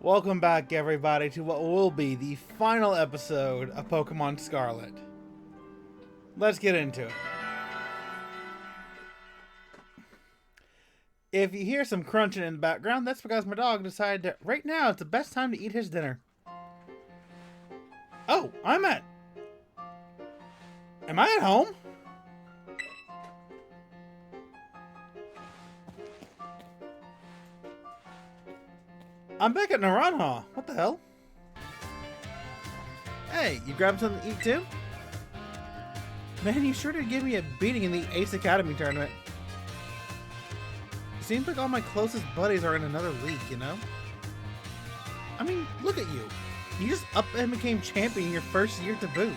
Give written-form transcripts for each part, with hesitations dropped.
Welcome back, everybody, to what will be the final episode of Pokémon Scarlet. Let's get into it. If you hear some crunching in the background, that's because my dog decided that right now is the best time to eat his dinner. Oh, am I at home? I'm back at Naranja. What the hell? Hey, you grabbed something to eat too? Man, you sure did give me a beating in the Ace Academy tournament. Seems like all my closest buddies are in another league, you know? I mean, look at you. You just up and became champion your first year to boot.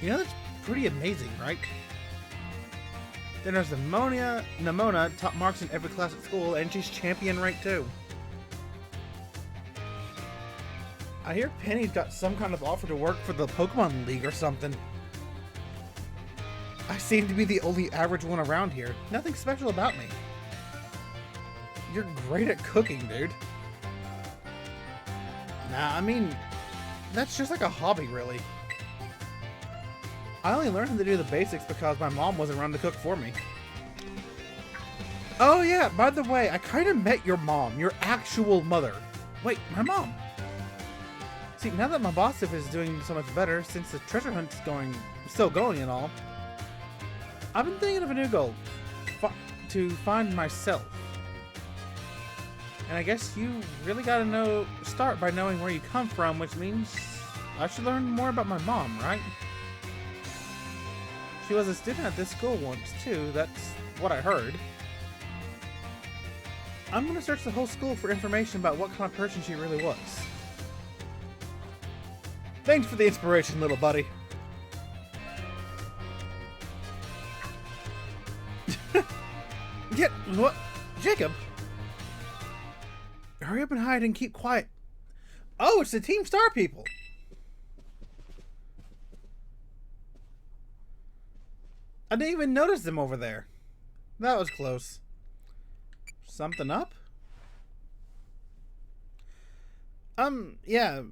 You know, that's pretty amazing, right? Then there's Nimona, top marks in every class at school, and she's champion rank too. I hear Penny's got some kind of offer to work for the Pokemon League or something. I seem to be the only average one around here. Nothing special about me. You're great at cooking, dude. Nah, I mean, that's just like a hobby, really. I only learned how to do the basics because my mom wasn't around to cook for me. Oh yeah, by the way, I kind of met your mom, your actual mother. Wait, my mom? See, now that my boss is doing so much better, since the treasure hunt's still going and all, I've been thinking of a new goal. To find myself. And I guess you really gotta start by knowing where you come from, which means I should learn more about my mom, right? She was a student at this school once, too. That's what I heard. I'm gonna search the whole school for information about what kind of person she really was. Thanks for the inspiration, little buddy. Yeah, what? Jacob? Hurry up and hide and keep quiet. Oh, it's the Team Star people. I didn't even notice them over there. That was close. Something up? Yeah.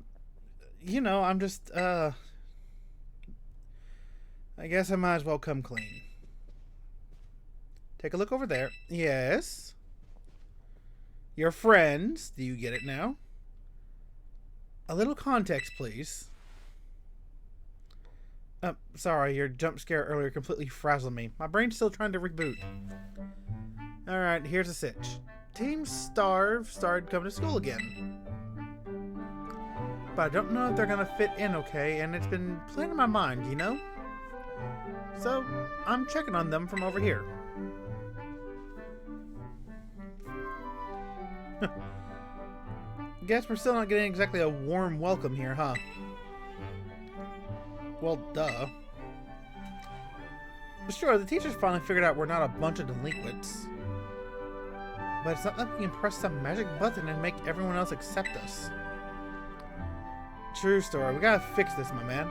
You know, I'm just, I guess I might as well come clean. Take a look over there. Yes. Your friends. Do you get it now? A little context, please. Sorry, your jump scare earlier completely frazzled me. My brain's still trying to reboot. Alright, here's a sitch. Team Starve started coming to school again. But I don't know if they're gonna fit in okay, and it's been playing in my mind, you know? So, I'm checking on them from over here. Guess we're still not getting exactly a warm welcome here, huh? Well, duh. But sure, the teachers finally figured out we're not a bunch of delinquents. But it's not like we can press some magic button and make everyone else accept us. True story. We gotta fix this, my man.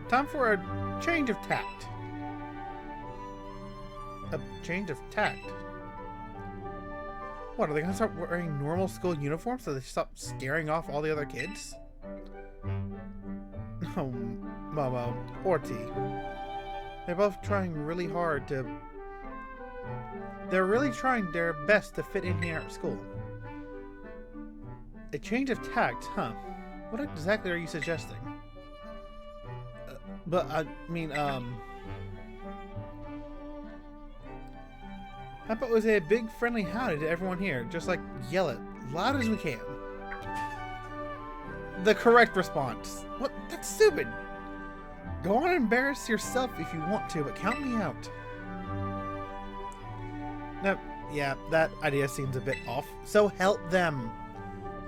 Time for a change of tact. A change of tact? What, are they gonna start wearing normal school uniforms so they stop scaring off all the other kids? Oh, Momo or T. They're both trying really hard to... They're really trying their best to fit in here at school. A change of tact, huh? What exactly are you suggesting? But, I mean, how about we say a big friendly howdy to everyone here? Just like yell it loud as we can. The correct response. What? That's stupid. Go on and embarrass yourself if you want to, but count me out. No, yeah, that idea seems a bit off. So help them.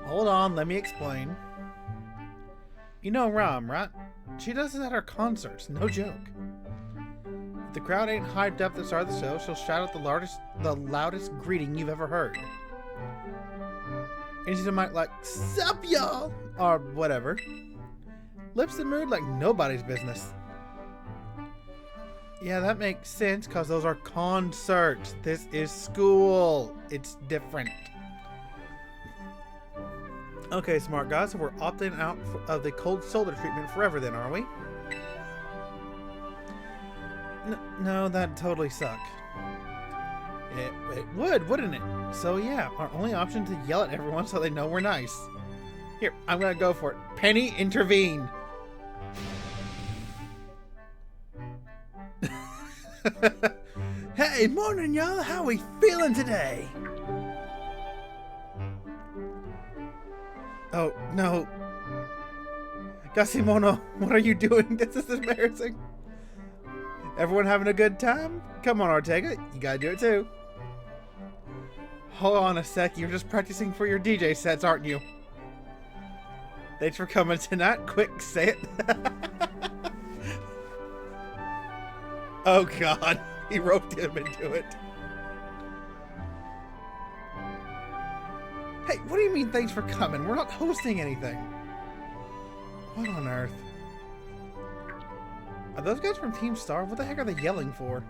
Hold on, let me explain. You know Ram, right? She does this at her concerts, no joke. If the crowd ain't hyped up at the start of the show, she'll shout out the loudest greeting you've ever heard. And she might like, "Sup, y'all?" or whatever. Lips the mood like nobody's business. Yeah, that makes sense, because those are concerts. This is school. It's different. Okay, smart guys, so we're opting out of the cold shoulder treatment forever then, are we? No, that'd totally suck. It would, wouldn't it? So yeah, our only option to yell at everyone so they know we're nice. Here, I'm gonna go for it. Penny, intervene! Hey, morning y'all, how we feeling today? Oh, no. Gasimono, what are you doing? This is embarrassing. Everyone having a good time? Come on, Ortega, you gotta do it too. Hold on a sec, you're just practicing for your DJ sets, aren't you? Thanks for coming tonight. Quick, say it. Oh god, he roped him into it. Hey, what do you mean thanks for coming? We're not hosting anything. What on earth? Are those guys from Team Star? What the heck are they yelling for?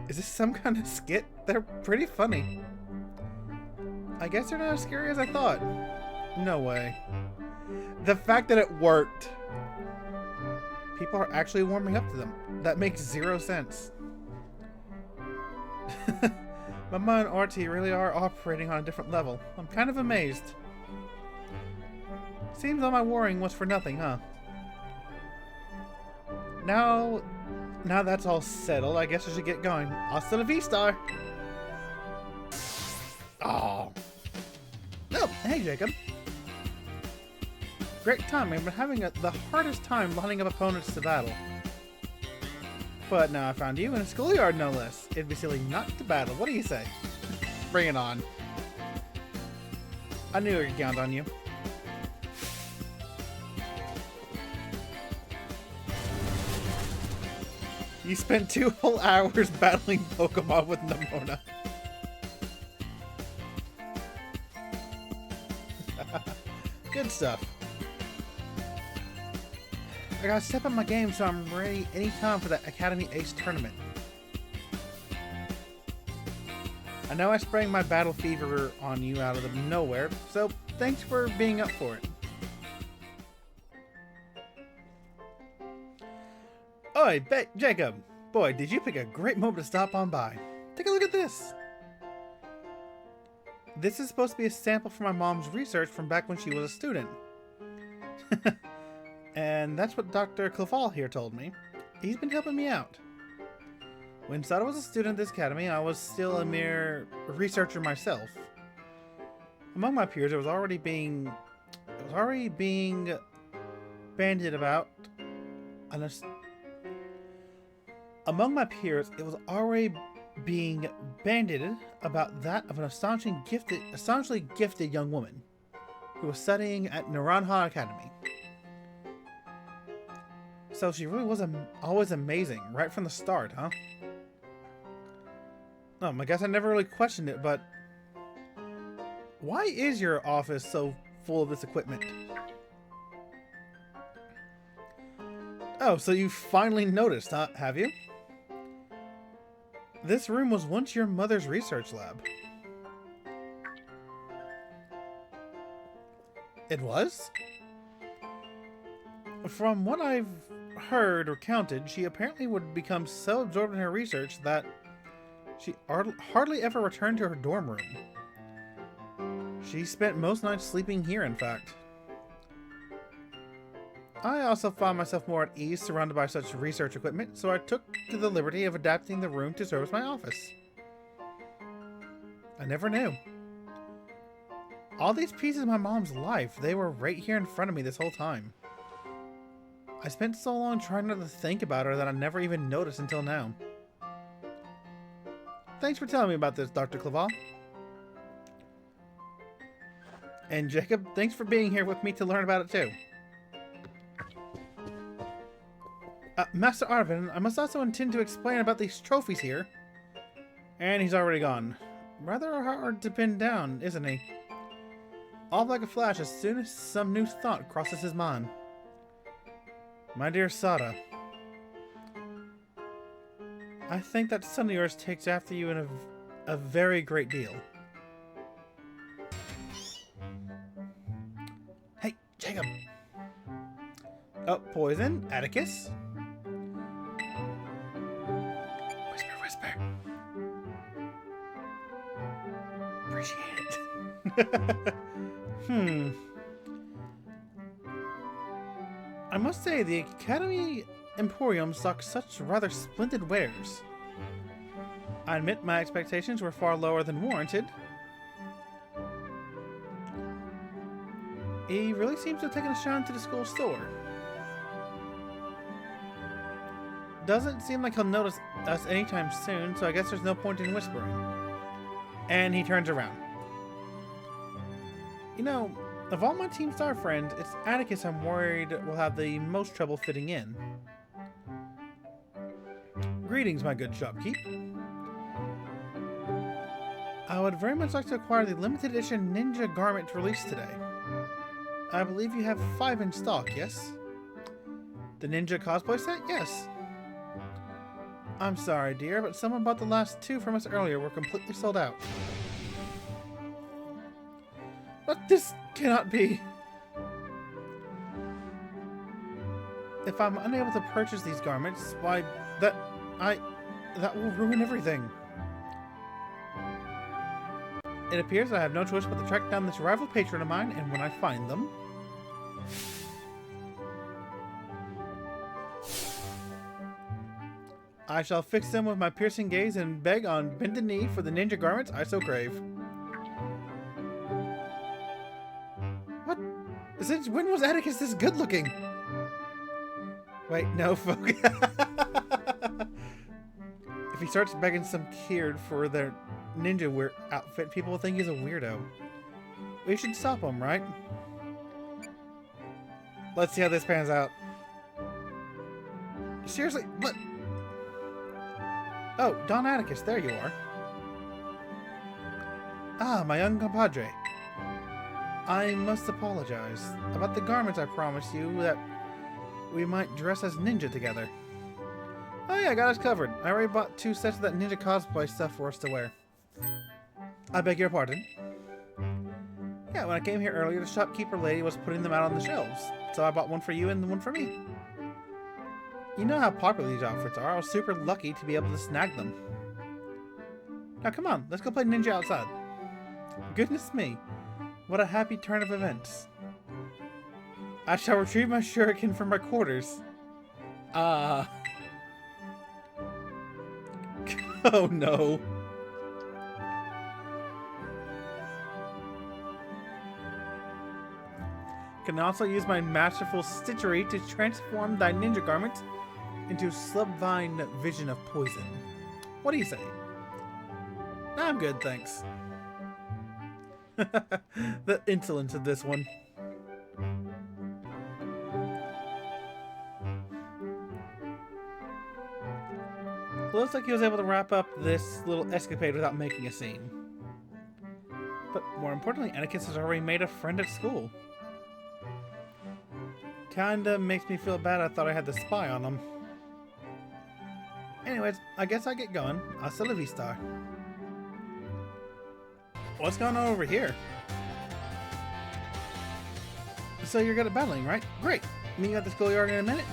Is this some kind of skit? They're pretty funny. I guess they're not as scary as I thought. No way. The fact that it worked. People are actually warming up to them. That makes zero sense. Mama and Artie really are operating on a different level. I'm kind of amazed. Seems all my worrying was for nothing, huh? Now that's all settled, I guess I should get going. Hasta la vista! Oh. Oh, hey Jacob. Great timing, but having the hardest time lining up opponents to battle. But now I found you in a schoolyard, no less. It'd be silly not to battle. What do you say? Bring it on. I knew I could count on you. You spent 2 whole hours battling Pokemon with Nemona. Good stuff. I gotta step up my game so I'm ready anytime for that Academy Ace tournament. I know I sprang my battle fever on you out of the nowhere, so thanks for being up for it. Oi, Jacob! Boy, did you pick a great moment to stop on by. Take a look at this! This is supposed to be a sample from my mom's research from back when she was a student. And that's what Dr. Claval here told me. He's been helping me out. When Sada was a student at this academy, I was still a mere researcher myself. Among my peers, it was already being bandied about Among my peers, it was already being bandied about that of an astonishingly gifted young woman who was studying at Naranja Academy. So she really was always amazing, right from the start, huh? I guess I never really questioned it, but why is your office so full of this equipment? Oh, so you finally noticed, huh? Have you? This room was once your mother's research lab. It was? From what I've heard or counted, she apparently would become so absorbed in her research that she hardly ever returned to her dorm room. She spent most nights sleeping here, in fact. I also found myself more at ease surrounded by such research equipment, so I took to the liberty of adapting the room to serve as my office. I never knew. All these pieces of my mom's life, they were right here in front of me this whole time. I spent so long trying not to think about her that I never even noticed until now. Thanks for telling me about this, Dr. Claval. And Jacob, thanks for being here with me to learn about it too. Master Arvin, I must also intend to explain about these trophies here. And he's already gone. Rather hard to pin down, isn't he? All like a flash as soon as some new thought crosses his mind. My dear Sada, I think that son of yours takes after you in a very great deal. Jacob. Oh, poison. Atticus. Whisper, whisper. Appreciate it. I must say, the Academy Emporium stocks such rather splendid wares. I admit my expectations were far lower than warranted. He really seems to have taken a shine to the school store. Doesn't seem like he'll notice us anytime soon, so I guess there's no point in whispering. And he turns around. You know, of all my Team Star friends, it's Atticus I'm worried will have the most trouble fitting in. Greetings, my good shopkeep. I would very much like to acquire the limited edition ninja garment released today. I believe you have 5 in stock, yes? The ninja cosplay set? Yes. I'm sorry, dear, but someone bought the last 2 from us earlier were completely sold out. But this cannot be. If I'm unable to purchase these garments, why, that will ruin everything. It appears I have no choice but to track down this rival patron of mine, and when I find them... I shall fix them with my piercing gaze and beg on bended knee for the ninja garments I so crave. What? Since when was Atticus this good looking? Wait, no, folks. If he starts begging some kid for their ninja wear outfit, people will think he's a weirdo. We should stop him, right? Let's see how this pans out. Seriously, what? Oh, Don Atticus, there you are. Ah, my young compadre. I must apologize about the garments I promised you that we might dress as ninja together. Oh yeah, I got us covered. I already bought 2 sets of that ninja cosplay stuff for us to wear. I beg your pardon. Yeah, when I came here earlier, the shopkeeper lady was putting them out on the shelves. So I bought one for you and one for me. You know how popular these outfits are. I was super lucky to be able to snag them. Now come on, let's go play ninja outside. Goodness me, what a happy turn of events. I shall retrieve my shuriken from my quarters. Oh no. Can also use my masterful stitchery to transform thy ninja garment into slubvine vision of poison. What do you say? I'm good, thanks. The insolence of this one. Looks like he was able to wrap up this little escapade without making a scene. But more importantly, Atticus has already made a friend at school. Kinda makes me feel bad I thought I had the spy on him. Anyways, I guess I get going. Hasta la vista. What's going on over here? So you're good at battling, right? Great. Meet you at the schoolyard in a minute.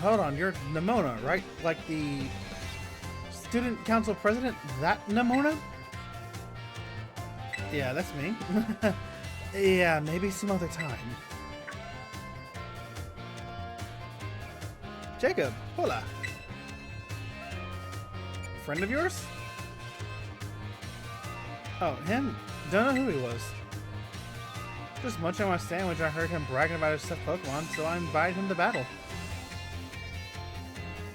Hold on, you're Nimona, right? Like the student council president? That Nimona? Yeah, that's me. Yeah, maybe some other time. Jacob, hola. Friend of yours? Oh, him? Don't know who he was. Just munching on my sandwich, I heard him bragging about his stuffed Pokemon, so I invited him to battle.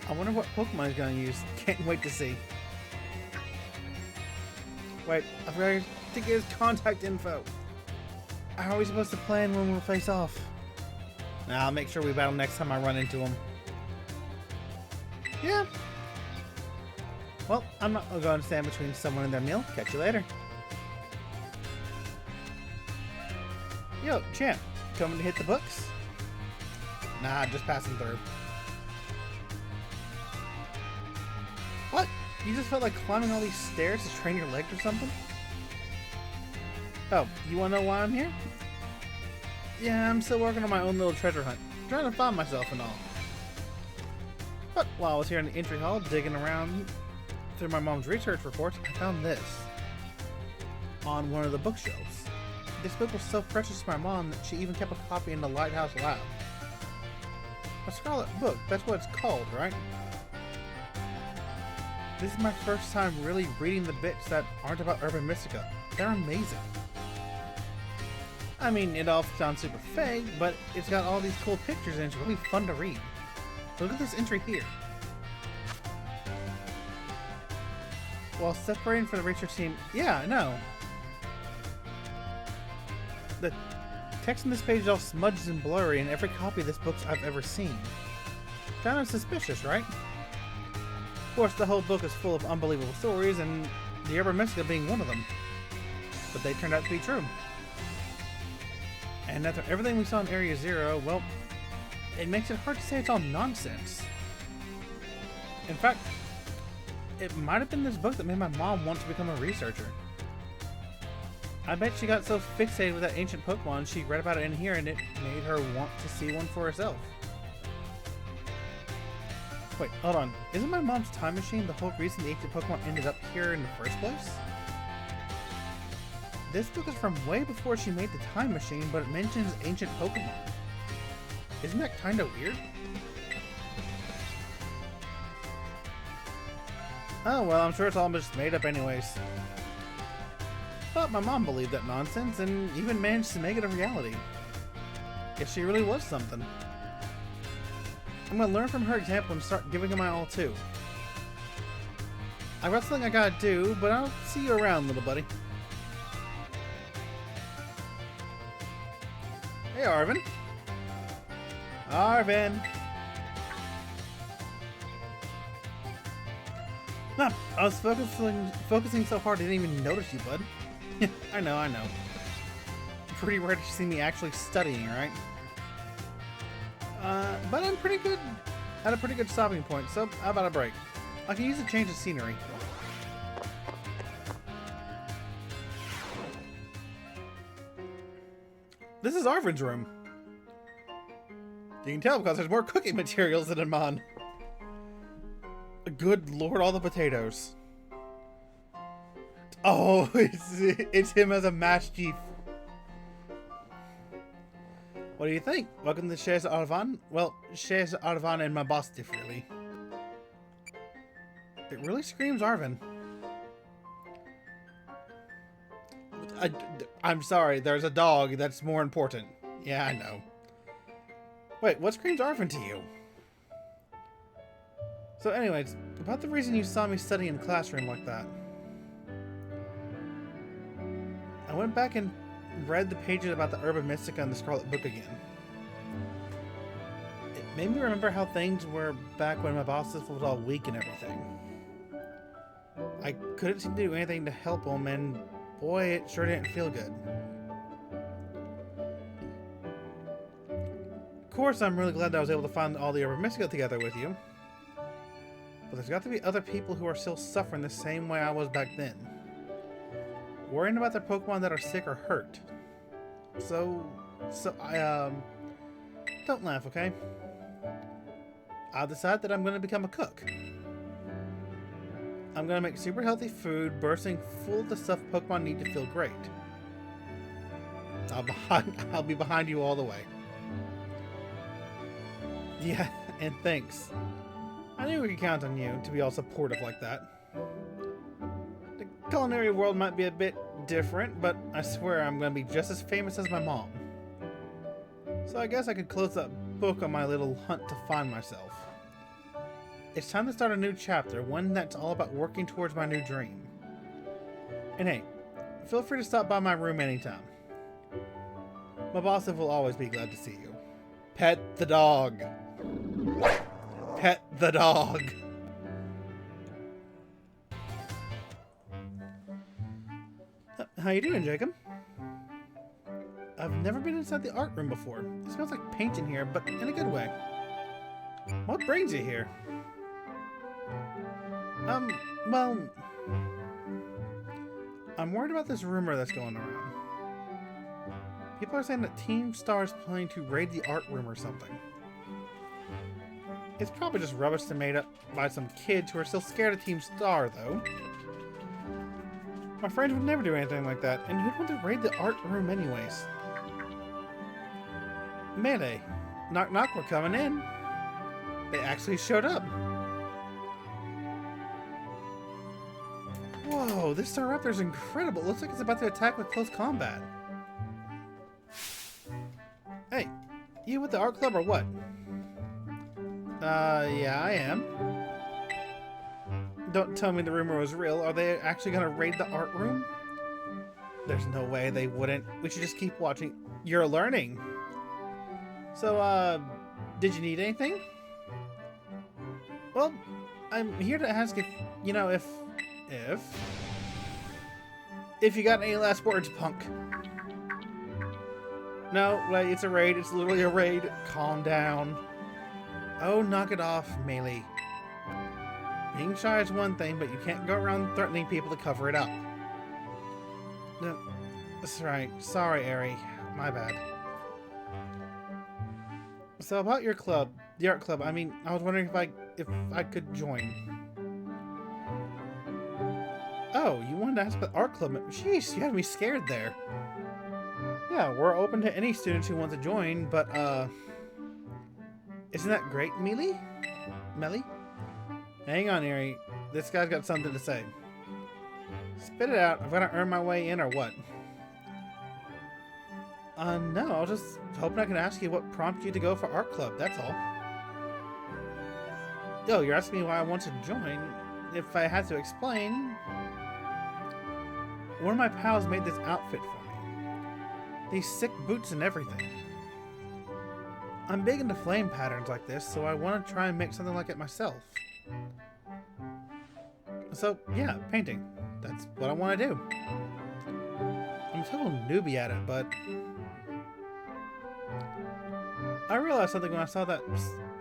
I wonder what Pokemon he's gonna use. Can't wait to see. Wait, I forgot to get his contact info. How are we supposed to plan when we'll face off? Nah, I'll make sure we battle next time I run into him. Yeah. Well, I'm not gonna go and stand between someone and their meal. Catch you later. Yo, champ, coming to hit the books? Nah, just passing through. What? You just felt like climbing all these stairs to train your legs or something? Oh, you wanna know why I'm here? Yeah, I'm still working on my own little treasure hunt. Trying to find myself and all. But while I was here in the entry hall, digging around through my mom's research reports, I found this on one of the bookshelves. This book was so precious to my mom that she even kept a copy in the Lighthouse Lab. A Scarlet book, that's what it's called, right? This is my first time really reading the bits that aren't about Urban Mystica. They're amazing. I mean, it all sounds super fake, but it's got all these cool pictures and it's really fun to read. Look at this entry here. While separating for the research team, yeah, I know. The text on this page is all smudged and blurry in every copy of this book I've ever seen. Kind of suspicious, right? Of course, the whole book is full of unbelievable stories, and the Urban Mystica being one of them. But they turned out to be true. And after everything we saw in Area Zero, well, it makes it hard to say it's all nonsense. In fact, it might have been this book that made my mom want to become a researcher. I bet she got so fixated with that ancient Pokemon she read about it in here and it made her want to see one for herself. Wait, hold on. Isn't my mom's time machine the whole reason the ancient Pokemon ended up here in the first place? This book is from way before she made the time machine, but it mentions ancient Pokemon. Isn't that kinda weird? Oh well, I'm sure it's all just made up anyways. But my mom believed that nonsense and even managed to make it a reality. Guess she really was something. I'm gonna learn from her example and start giving it my all too. I've got something I gotta do, but I'll see you around, little buddy. Hey, Arvin. Arvin. Nah, I was focusing so hard I didn't even notice you, bud. I know. Pretty rare to see me actually studying, right? But I'm pretty good, at a pretty good stopping point, so how about a break? I can use a change of scenery. This is Arvin's room. You can tell because there's more cooking materials than in mine. Good lord, all the potatoes. Oh, it's him as a Master Chief. What do you think? Welcome to Chez Arvan. Well, Chez Arvan and my boss differently. It really screams Arvin. I'm sorry, there's a dog that's more important. Yeah, I know. Wait, what screams Arvin to you? So anyways, about the reason you saw me studying in the classroom like that. I went back and read the pages about the Urban Mystica and the Scarlet book again. It made me remember how things were back when my boss was all weak and everything. I couldn't seem to do anything to help him, and boy, it sure didn't feel good. Of course, I'm really glad that I was able to find all the Urban Mystica together with you. But there's got to be other people who are still suffering the same way I was back then. Worrying about their Pokemon that are sick or hurt. So I, don't laugh, okay? I'll decide that I'm going to become a cook. I'm going to make super healthy food, bursting full of the stuff Pokemon need to feel great. I'll be behind you all the way. Yeah, and thanks. I knew we could count on you to be all supportive like that. The culinary world might be a bit different, but I swear I'm going to be just as famous as my mom. So I guess I could close that book on my little hunt to find myself. It's time to start a new chapter, one that's all about working towards my new dream. And hey, feel free to stop by my room anytime. My boss will always be glad to see you. Pet the dog. Pet the dog. How you doing, Jacob? I've never been inside the art room before. It smells like paint in here, but in a good way. What brings you here? Well, I'm worried about this rumor that's going around. People are saying that Team Star is planning to raid the art room or something. It's probably just rubbish made up by some kids who are still scared of Team Star, though. My friends would never do anything like that, and who'd want to raid the art room anyways? Melee. Knock knock, we're coming in. They actually showed up. Whoa, this Staraptor's incredible. It looks like it's about to attack with close combat. Hey, you with the art club or what? Yeah, I am. Don't tell me the rumor was real. Are they actually gonna raid the art room? There's no way they wouldn't. We should just keep watching. You're learning. So, did you need anything? Well, I'm here to ask if, you know, if you got any last words, punk. No, like, it's a raid. It's literally a raid. Calm down. Oh, knock it off, Melee. Being shy is one thing, but you can't go around threatening people to cover it up. No, that's right. Sorry, Eri. My bad. So about your club, the art club, I mean, I was wondering if I could join. Oh, you wanted to ask about the art club? Jeez, you had me scared there. Yeah, we're open to any students who want to join, but isn't that great, Melee? Hang on, Eri. This guy's got something to say. Spit it out. I've got to earn my way in or what? No, I was just hoping I could ask you what prompted you to go for art club, that's all. Oh, you're asking me why I want to join? If I had to explain... One of my pals made this outfit for me. These sick boots and everything. I'm big into flame patterns like this, so I want to try and make something like it myself. So, yeah, painting. That's what I want to do. I'm a total newbie at it, but... I realized something when I saw that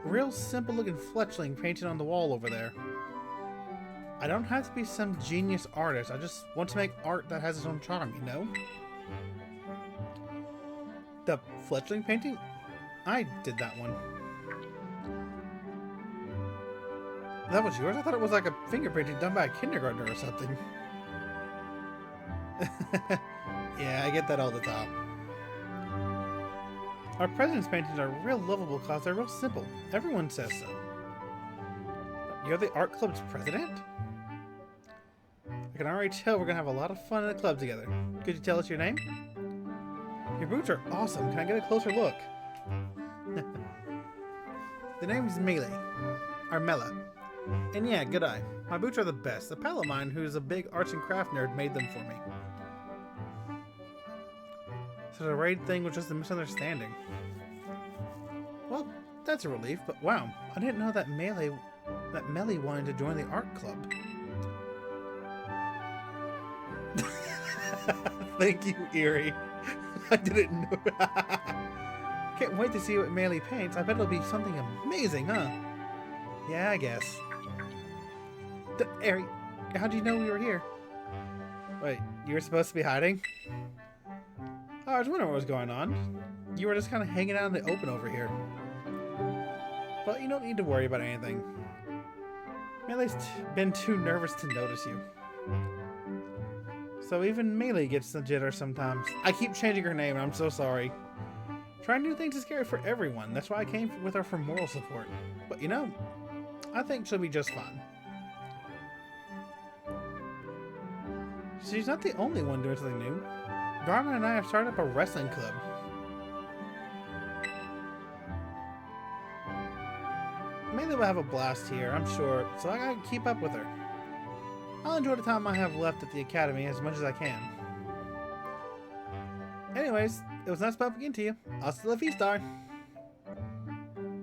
real simple-looking fletchling painted on the wall over there. I don't have to be some genius artist. I just want to make art that has its own charm, you know? The fletchling painting? I did that one. That was yours? I thought it was like a finger painting done by a kindergartner or something. Yeah, I get that all the time. Our president's paintings are real lovable because they're real simple. Everyone says so. You're the art club's president? I can already tell we're gonna have a lot of fun in the club together. Could you tell us your name? Your boots are awesome. Can I get a closer look? The name's Melee. Or Mela. And yeah, good eye. My boots are the best. A pal of mine who's a big arts and craft nerd made them for me. So the raid thing was just a misunderstanding. Well, that's a relief, but wow, I didn't know that Melee wanted to join the art club. Thank you, Eri. I didn't know. Can't wait to see what Melee paints. I bet it'll be something amazing, huh? Yeah, I guess. Eri, how'd you know we were here? Wait, you were supposed to be hiding? Oh, I was wondering what was going on. You were just kind of hanging out in the open over here. But you don't need to worry about anything. Melee's been too nervous to notice you. So even Melee gets the jitter sometimes. I keep changing her name and I'm so sorry. Trying new things is scary for everyone. That's why I came with her for moral support. But you know, I think she'll be just fine. She's not the only one doing something new. Garmin and I have started up a wrestling club. Melee will have a blast here, I'm sure, so I gotta keep up with her. I'll enjoy the time I have left at the academy as much as I can. Anyways, it was nice bumping into you. Hasta la vista.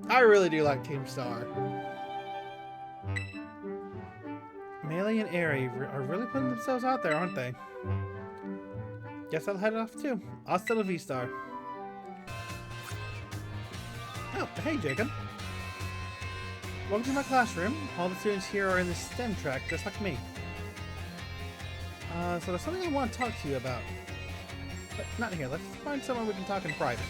I really do like Team Star. Melee and Eri are really putting themselves out there, aren't they? Guess I'll head off too. Hasta la vista. Oh, hey Jacob. Welcome to my classroom. All the students here are in the STEM track, just like me. So there's something I want to talk to you about. But not here. Let's find somewhere we can talk in private.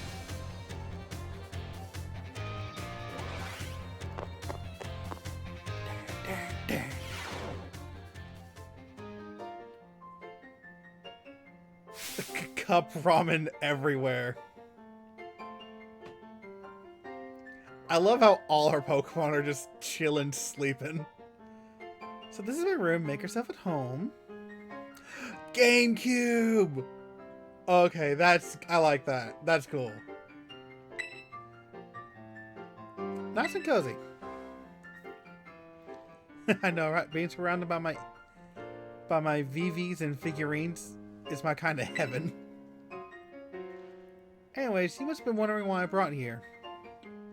Cup ramen everywhere. I love how all our Pokemon are just chilling, sleeping. So this is my room. Make yourself at home. GameCube! Okay, I like that. That's cool. Nice and cozy. I know, right? Being surrounded by my VVs and figurines is my kind of heaven. Anyways, you must have been wondering why I brought you here.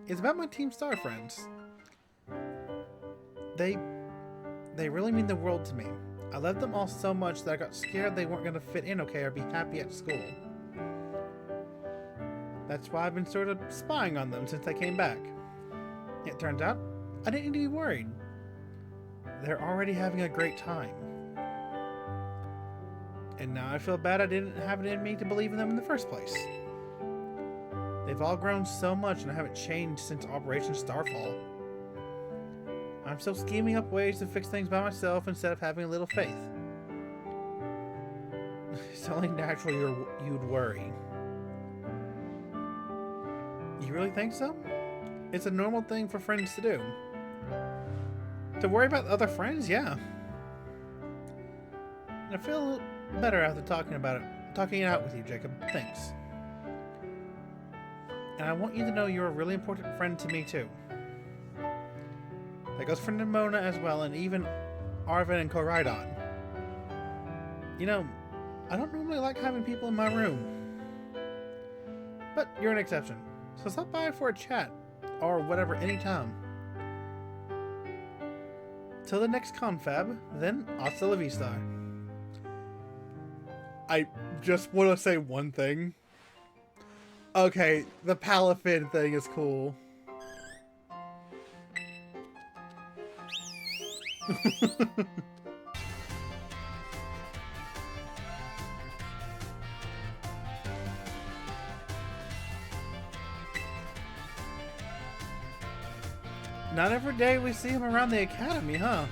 It's about my Team Star friends. They really mean the world to me. I loved them all so much that I got scared they weren't going to fit in okay or be happy at school. That's why I've been sort of spying on them since I came back. It turns out, I didn't need to be worried. They're already having a great time. And now I feel bad I didn't have it in me to believe in them in the first place. They've all grown so much and I haven't changed since Operation Starfall. I'm still scheming up ways to fix things by myself instead of having a little faith. It's only natural you'd worry. You really think so? It's a normal thing for friends to do. To worry about other friends? Yeah. I feel better after talking it out with you, Jacob. Thanks. And I want you to know you're a really important friend to me, too. That goes for Nimona as well, and even Arvin and Koraidon. You know, I don't normally like having people in my room. But you're an exception. So stop by for a chat, or whatever, anytime. Till the next confab, then hasta la vista. I just want to say one thing. Okay, the Palafin thing is cool. Not every day we see him around the academy, huh?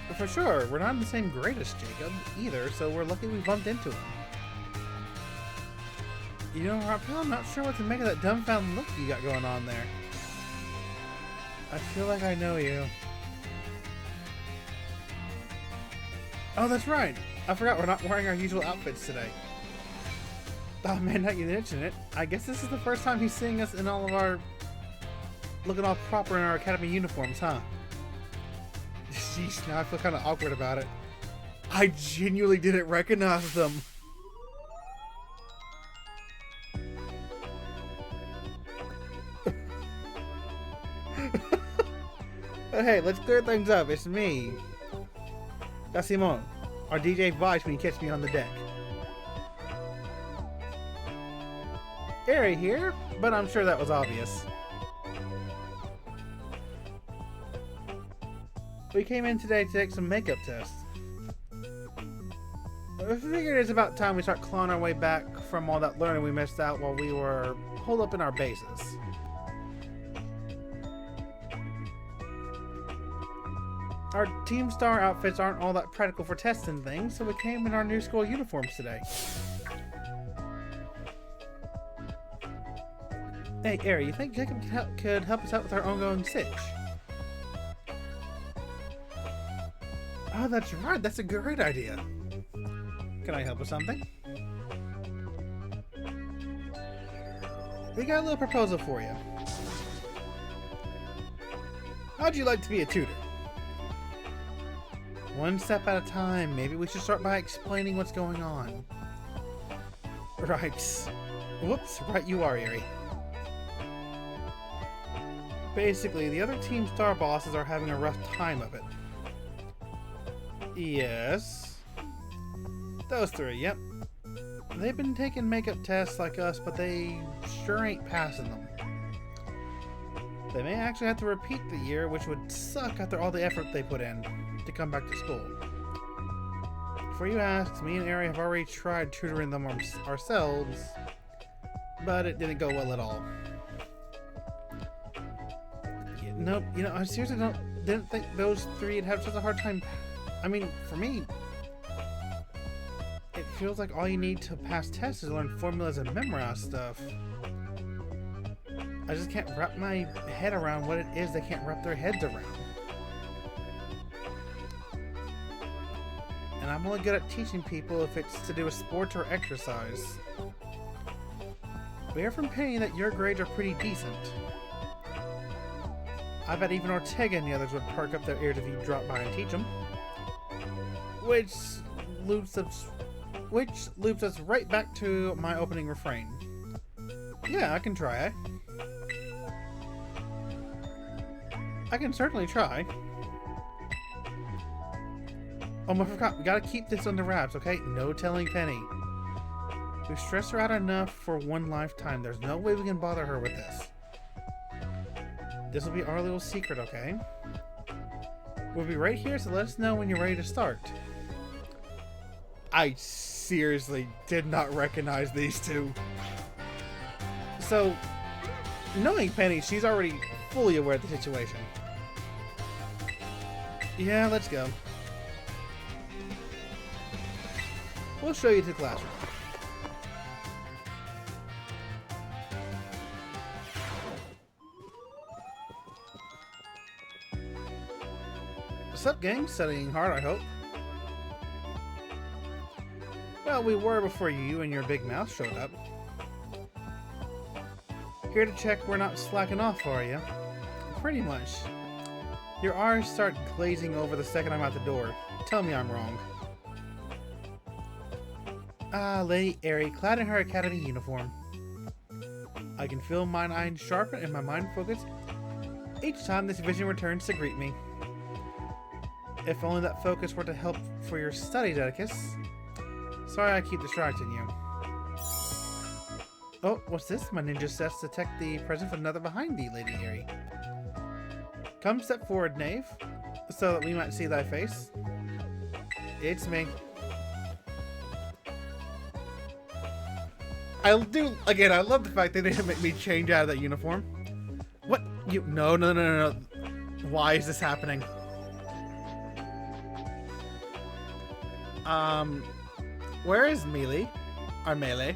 But for sure, we're not in the same grade as Jacob either, so we're lucky we bumped into him. You know, Raphael, I'm not sure what to make of that dumbfounded look you got going on there. I feel like I know you. Oh, that's right. I forgot we're not wearing our usual outfits today. Oh man, not you mentioned it. I guess this is the first time he's seeing us in all of our... looking all proper in our academy uniforms, huh? Jeez, now I feel kind of awkward about it. I genuinely didn't recognize them. But hey, let's clear things up. It's me, Simon, our DJ Vice when you catch me on the deck. Airy here, but I'm sure that was obvious. We came in today to take some makeup tests. I figured it's about time we start clawing our way back from all that learning we missed out while we were holed up in our bases. Our Team Star outfits aren't all that practical for testing things, so we came in our new school uniforms today. Hey, Aerie, you think Jacob could help us out with our ongoing sitch? Oh, that's right. That's a great idea. Can I help with something? We got a little proposal for you. How'd you like to be a tutor? One step at a time. Maybe we should start by explaining what's going on. Right. Whoops. Right you are, Aerie. Basically, the other Team Star bosses are having a rough time of it. Yes. Those three, yep. They've been taking makeup tests like us, but they sure ain't passing them. They may actually have to repeat the year, which would suck after all the effort they put in to come back to school. Before you ask, me and Ari have already tried tutoring them ourselves, but it didn't go well at all. Nope, you know, I seriously didn't think those three would have such a hard time. I mean, for me, it feels like all you need to pass tests is learn formulas and memorize stuff. I just can't wrap my head around what it is they can't wrap their heads around. And I'm only good at teaching people if it's to do with sports or exercise. We hear from Penny that your grades are pretty decent. I bet even Ortega and the others would perk up their ears if you drop by and teach them. Which loops us right back to my opening refrain. Yeah, I can try it. I can certainly try. Oh, I forgot. We gotta keep this under wraps, okay? No telling Penny. We've stressed her out enough for one lifetime. There's no way we can bother her with this. This will be our little secret, okay? We'll be right here, so let us know when you're ready to start. I seriously did not recognize these two. So, knowing Penny, she's already fully aware of the situation. Yeah, let's go. We'll show you to the classroom. What's up, gang? Studying hard, I hope. Well, we were before you and your big mouth showed up. Here to check we're not slacking off, are you? Pretty much. Your eyes start glazing over the second I'm out the door. Tell me I'm wrong. Ah, Lady Airy, clad in her academy uniform. I can feel mine eyes sharpen and my mind focus each time this vision returns to greet me. If only that focus were to help for your studies, Atticus. Sorry I keep distracting you. Oh, what's this? My ninja sets detect the presence of another behind thee, Lady Airy. Come step forward, knave, so that we might see thy face. It's me. I love the fact that they didn't make me change out of that uniform. What? No. Why is this happening? Where is Melee? Or Melee?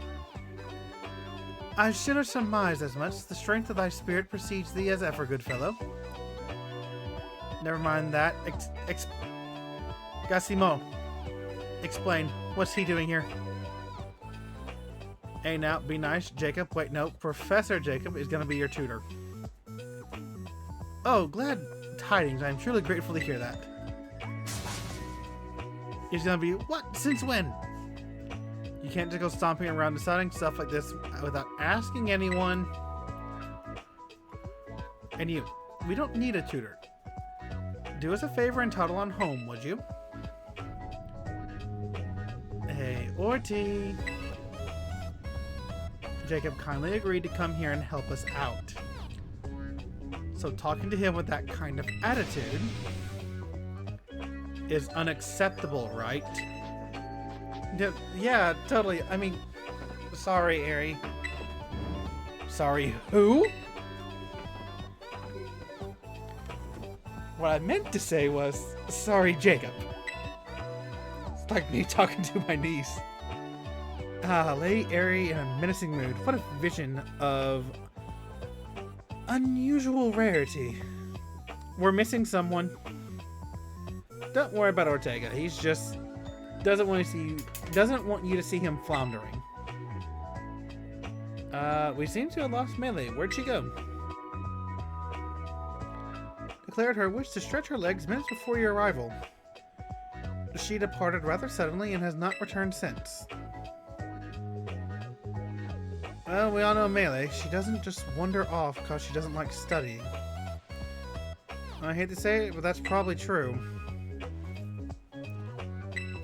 I should have surmised as much. The strength of thy spirit precedes thee as ever, good fellow. Never mind that. Gassimo. Explain. What's he doing here? Hey now, be nice, Jacob. Wait, no. Professor Jacob is going to be your tutor. Oh, glad tidings. I'm truly grateful to hear that. He's going to be, what? Since when? You can't just go stomping around deciding stuff like this without asking anyone. And you, we don't need a tutor. Do us a favor and toddle on home, would you? Hey, Orty. Jacob kindly agreed to come here and help us out. So talking to him with that kind of attitude is unacceptable, right? Yeah, totally. I mean, sorry, Airy. Sorry, who? What I meant to say was, sorry, Jacob. It's like me talking to my niece. Ah, Lady Airy in a menacing mood. What a vision of unusual rarity. We're missing someone. Don't worry about Ortega. He's just doesn't want you to see him floundering. We seem to have lost Melee. Where'd she go? Declared her wish to stretch her legs minutes before your arrival. She departed rather suddenly and has not returned since. Well, we all know Melee. She doesn't just wander off because she doesn't like studying. I hate to say it, but that's probably true.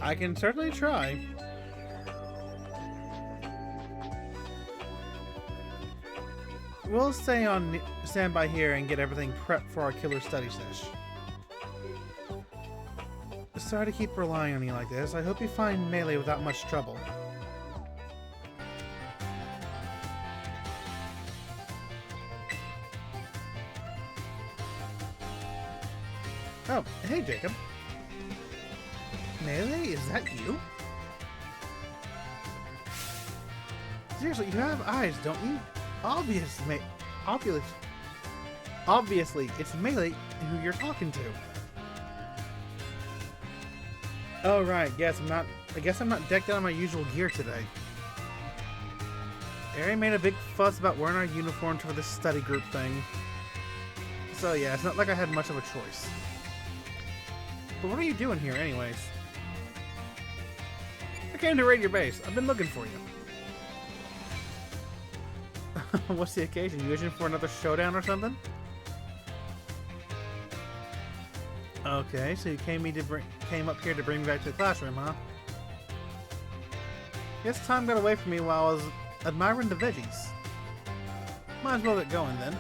I can certainly try. We'll stand by here and get everything prepped for our killer study sesh. sorry to keep relying on you like this. I hope you find Melee without much trouble. Oh, hey Jacob. Melee, is that you? Seriously, you have eyes, don't you? Obviously, it's Melee who you're talking to. Oh right, I guess I'm not decked out in my usual gear today. Ari made a big fuss about wearing our uniforms for this study group thing. So yeah, it's not like I had much of a choice. But what are you doing here anyways? I came to raid your base. I've been looking for you. What's the occasion? You wishing for another showdown or something? Okay, so you came up here to bring me back to the classroom, huh? Guess time got away from me while I was admiring the veggies. Might as well get going then.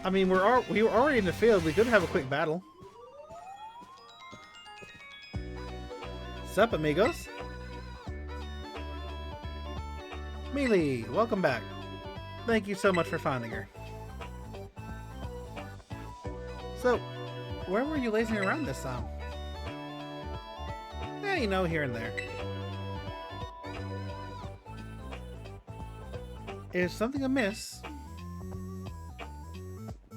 I mean, we were already in the field. We could have a quick battle. Sup, amigos? Melee, welcome back. Thank you so much for finding her. So, where were you lazing around this time? Eh, you know, here and there. Is something amiss?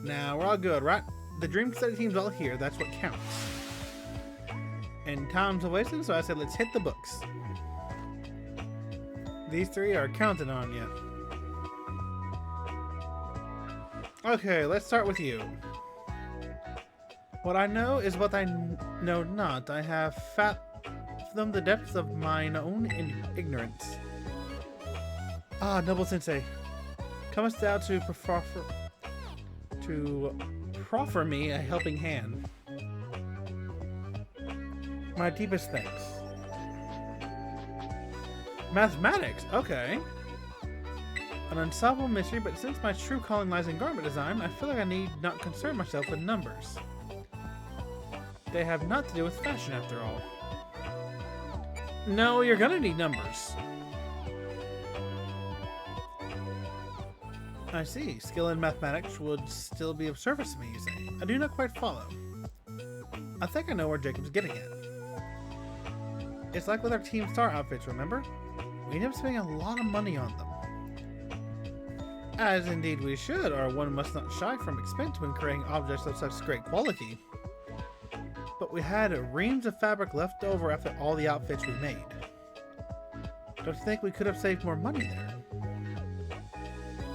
Now, we're all good, right? The Dream Study team's all here, that's what counts. And time's wasting, so I said let's hit the books. These three are counting on you. Okay, let's start with you. What I know is what I know not. I have fathomed the depths of mine own ignorance. Ah, Noble Sensei. Comest thou to proffer me a helping hand? My deepest thanks. Mathematics, okay. An unsolvable mystery, but since my true calling lies in garment design, I feel like I need not concern myself with numbers. They have not to do with fashion after all. No, you're gonna need numbers. I see. Skill in mathematics would still be of service to me, you say. I do not quite follow. I think I know where Jacob's getting at. It's like with our Team Star outfits, remember? We end up spending a lot of money on them. As indeed we should, or one must not shy from expense when creating objects of such great quality. But we had reams of fabric left over after all the outfits we made. Don't you think we could have saved more money there?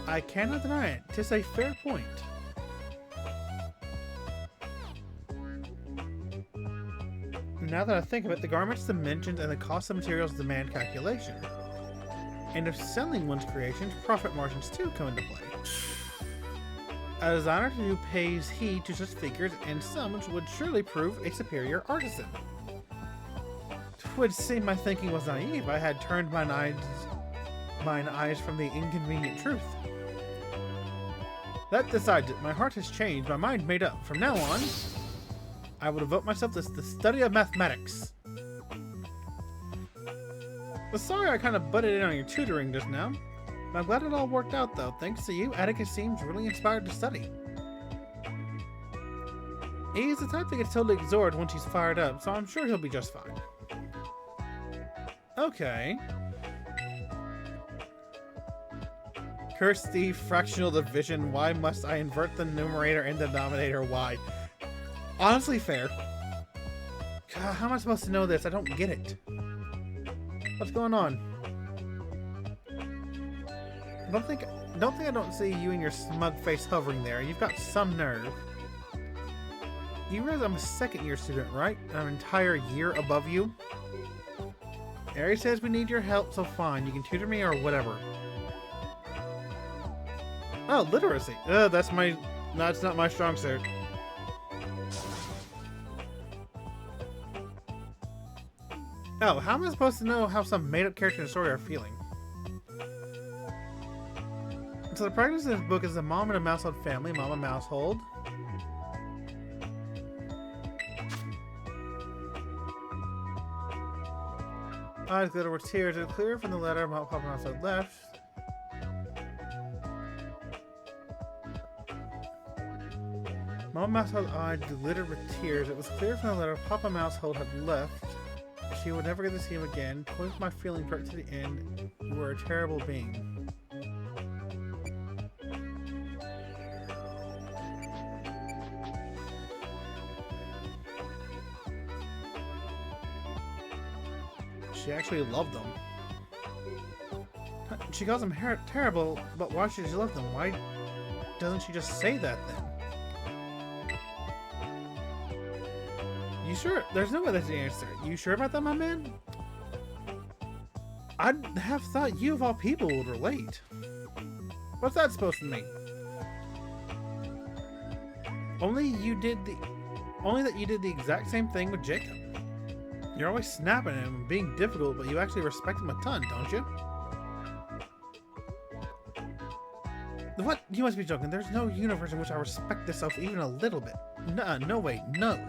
I cannot deny it. 'Tis a fair point. Now that I think of it, the garment's dimensions and the cost of materials demand calculation. And if selling one's creations, profit margins too come into play. A designer who pays heed to such figures and sums would surely prove a superior artisan. It would seem my thinking was naive. I had turned mine eyes from the inconvenient truth. That decides it. My heart has changed. My mind made up. From now on, I will devote myself to the study of mathematics. Well, sorry I kind of butted in on your tutoring just now. But I'm glad it all worked out, though. Thanks to you, Atticus seems really inspired to study. He's the type that gets totally absorbed once he's fired up, so I'm sure he'll be just fine. Okay. Curse the fractional division. Why must I invert the numerator and denominator? Why? Honestly, fair. God, how am I supposed to know this? I don't get it. What's going on? Don't think I don't see you and your smug face hovering there. You've got some nerve. You realize I'm a second-year student, right? An entire year above you? Ari says we need your help, so fine. You can tutor me or whatever. Oh, literacy. That's not my strong suit. Oh, how am I supposed to know how some made-up character in the story are feeling? So the protagonist in this book is a mom in a mousehold family, mama mousehold. Eyes glitter with tears. It's clear from the letter Papa Mouse had left. Mama Mousehold eyes glittered with tears. It was clear from the letter Papa Mousehold had left. She would never get to see him again. Toys my feelings right to the end. You were a terrible being. She actually loved them. She calls them terrible, but why should she love them? Why doesn't she just say that then? You sure? There's no way that's the answer. You sure about that, my man? I'd have thought you of all people would relate. What's that supposed to mean? Only that you did the exact same thing with Jacob. You're always snapping at him and being difficult, but you actually respect him a ton, don't you? What? You must be joking. There's no universe in which I respect this elf even a little bit. No way, no.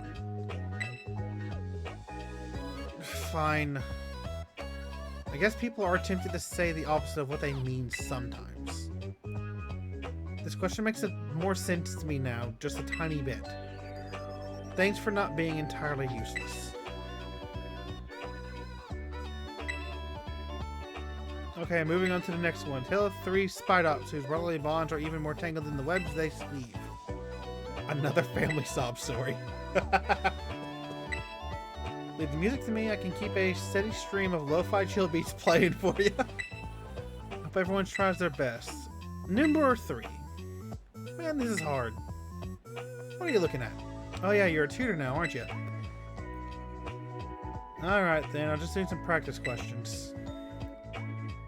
Fine. I guess people are tempted to say the opposite of what they mean sometimes. This question makes more sense to me now, just a tiny bit. Thanks for not being entirely useless. Okay, moving on to the next one. Tale of 3 Spidops whose brotherly bonds are even more tangled than the webs they weave. Another family sob story. Leave the music to me. I can keep a steady stream of lo-fi chill beats playing for you. Hope everyone tries their best. Number 3. Man, this is hard. What are you looking at? Oh yeah, you're a tutor now, aren't you? Alright then, I'll just do some practice questions.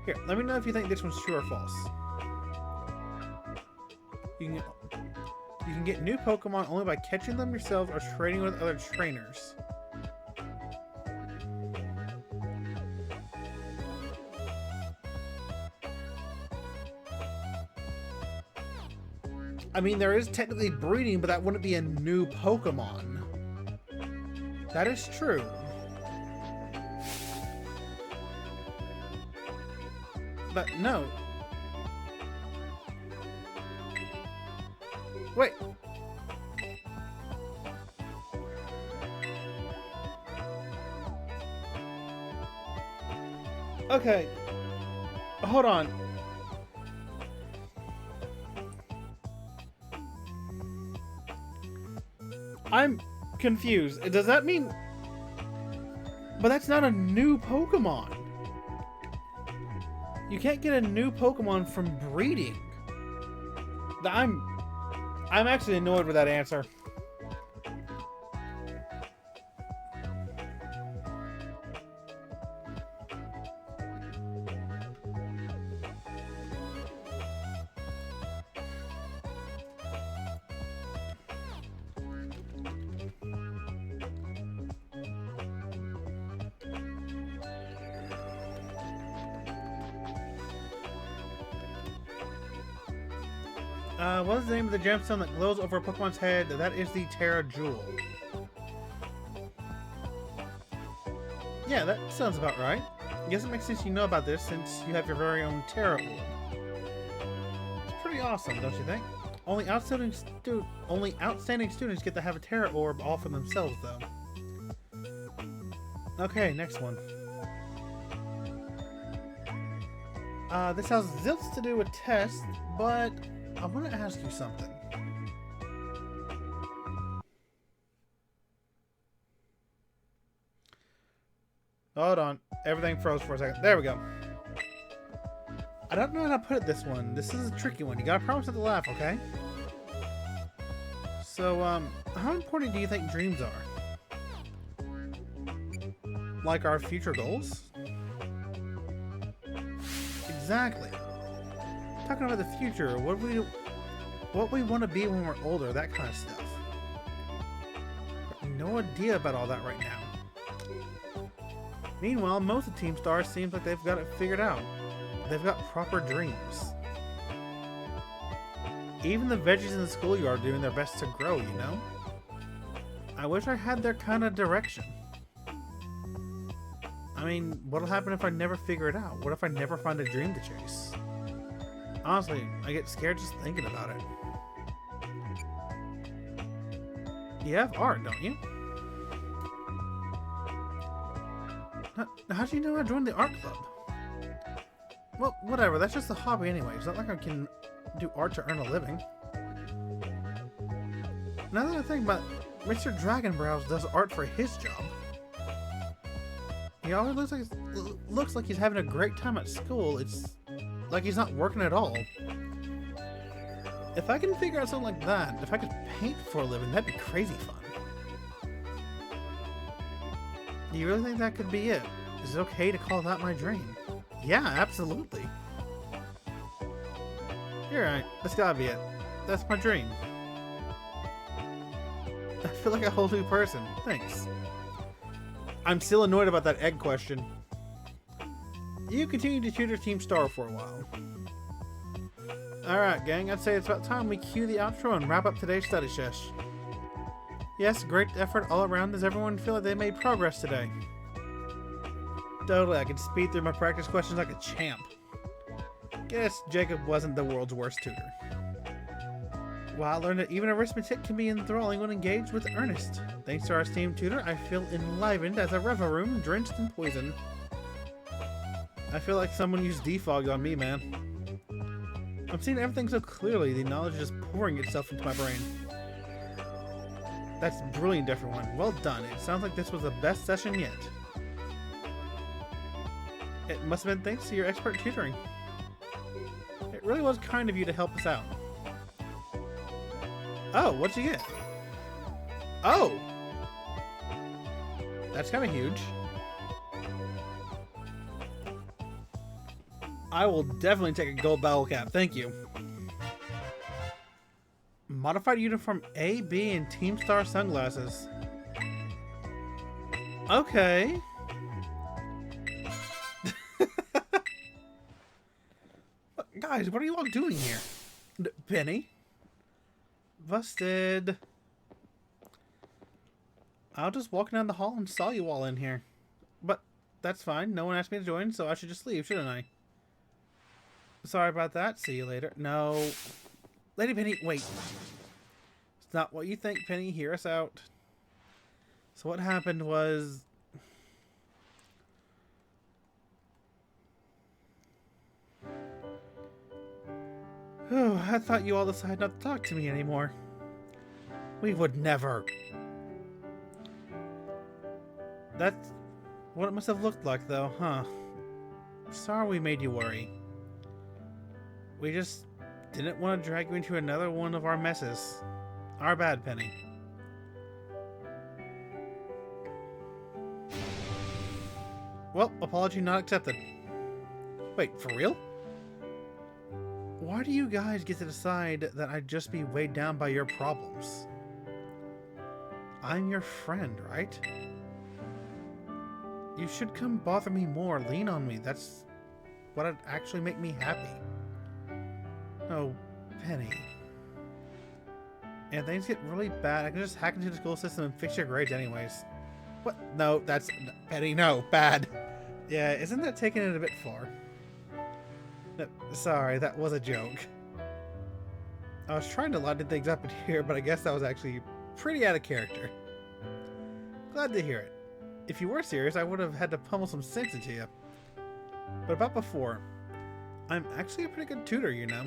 Here, let me know if you think this one's true or false. You can get new Pokemon only by catching them yourselves or trading with other trainers. I mean, there is technically breeding, but that wouldn't be a new Pokemon. That is true. But no. Wait. Okay. Hold on. I'm confused. Does that mean... But that's not a new Pokemon. You can't get a new Pokemon from breeding. I'm actually annoyed with that answer. What is the name of the gemstone that glows over a Pokemon's head? That is the Terra Jewel. Yeah, that sounds about right. I guess it makes sense you know about this since you have your very own Terra Orb. It's pretty awesome, don't you think? Only outstanding students get to have a Terra Orb all for themselves, though. Okay, next one. This has zilts to do with tests, but I want to ask you something. Hold on. Everything froze for a second. There we go. I don't know how to put it this one. This is a tricky one. You gotta promise not to laugh, okay? So, how important do you think dreams are? Like our future goals? Exactly. Talking about the future, what we want to be when we're older, that kind of stuff. No idea about all that right now. Meanwhile, most of Team Star seems like they've got it figured out. They've got proper dreams. Even the veggies in the schoolyard are doing their best to grow, you know? I wish I had their kind of direction. I mean, what'll happen if I never figure it out? What if I never find a dream to chase? Honestly, I get scared just thinking about it. You have art, don't you? How do you know I joined the art club? Well, whatever, that's just a hobby anyway. It's not like I can do art to earn a living. Now that I think about it, Mr. Dragonbrows does art for his job. He always looks like he's having a great time at school. It's like he's not working at all. If I can figure out something like that, if I could paint for a living, that'd be crazy fun. Do you really think that could be it? Is it okay to call that my dream? Yeah, absolutely. You're right. That's gotta be it. That's my dream. I feel like a whole new person. Thanks. I'm still annoyed about that egg question. You continue to tutor Team Star for a while. Alright, gang. I'd say it's about time we cue the outro and wrap up today's study sesh. Yes, great effort all around. Does everyone feel like they made progress today? Totally, I can speed through my practice questions like a champ. Guess Jacob wasn't the world's worst tutor. Well, I learned that even arithmetic can be enthralling when engaged with earnest. Thanks to our esteemed tutor, I feel enlivened as a revel room drenched in poison. I feel like someone used defog on me, man. I'm seeing everything so clearly, the knowledge is just pouring itself into my brain. That's brilliant, everyone. Well done. It sounds like this was the best session yet. It must have been thanks to your expert tutoring. It really was kind of you to help us out. Oh, what'd you get? Oh! That's kind of huge. I will definitely take a gold battle cap. Thank you. Modified uniform A, B, and Team Star sunglasses. Okay. Guys, what are you all doing here? Penny? Busted. I was just walking down the hall and saw you all in here. But that's fine. No one asked me to join, so I should just leave, shouldn't I? Sorry about that. See you later. No. Lady Penny, wait. It's not what you think, Penny. Hear us out. So what happened was... Oh, I thought you all decided not to talk to me anymore. We would never. That's what it must have looked like, though, huh? Sorry we made you worry. We just didn't want to drag you into another one of our messes. Our bad, Penny. Well, apology not accepted. Wait, for real? Why do you guys get to decide that I'd just be weighed down by your problems? I'm your friend, right? You should come bother me more, lean on me. That's what'd actually make me happy. Oh, Penny. And things get really bad, I can just hack into the school system and fix your grades anyways. What? No, that's... Penny, no. Bad. Yeah, isn't that taking it a bit far? No, sorry, that was a joke. I was trying to lighten things up in here, but I guess that was actually pretty out of character. Glad to hear it. If you were serious, I would have had to pummel some sense into you. But about before, I'm actually a pretty good tutor, you know.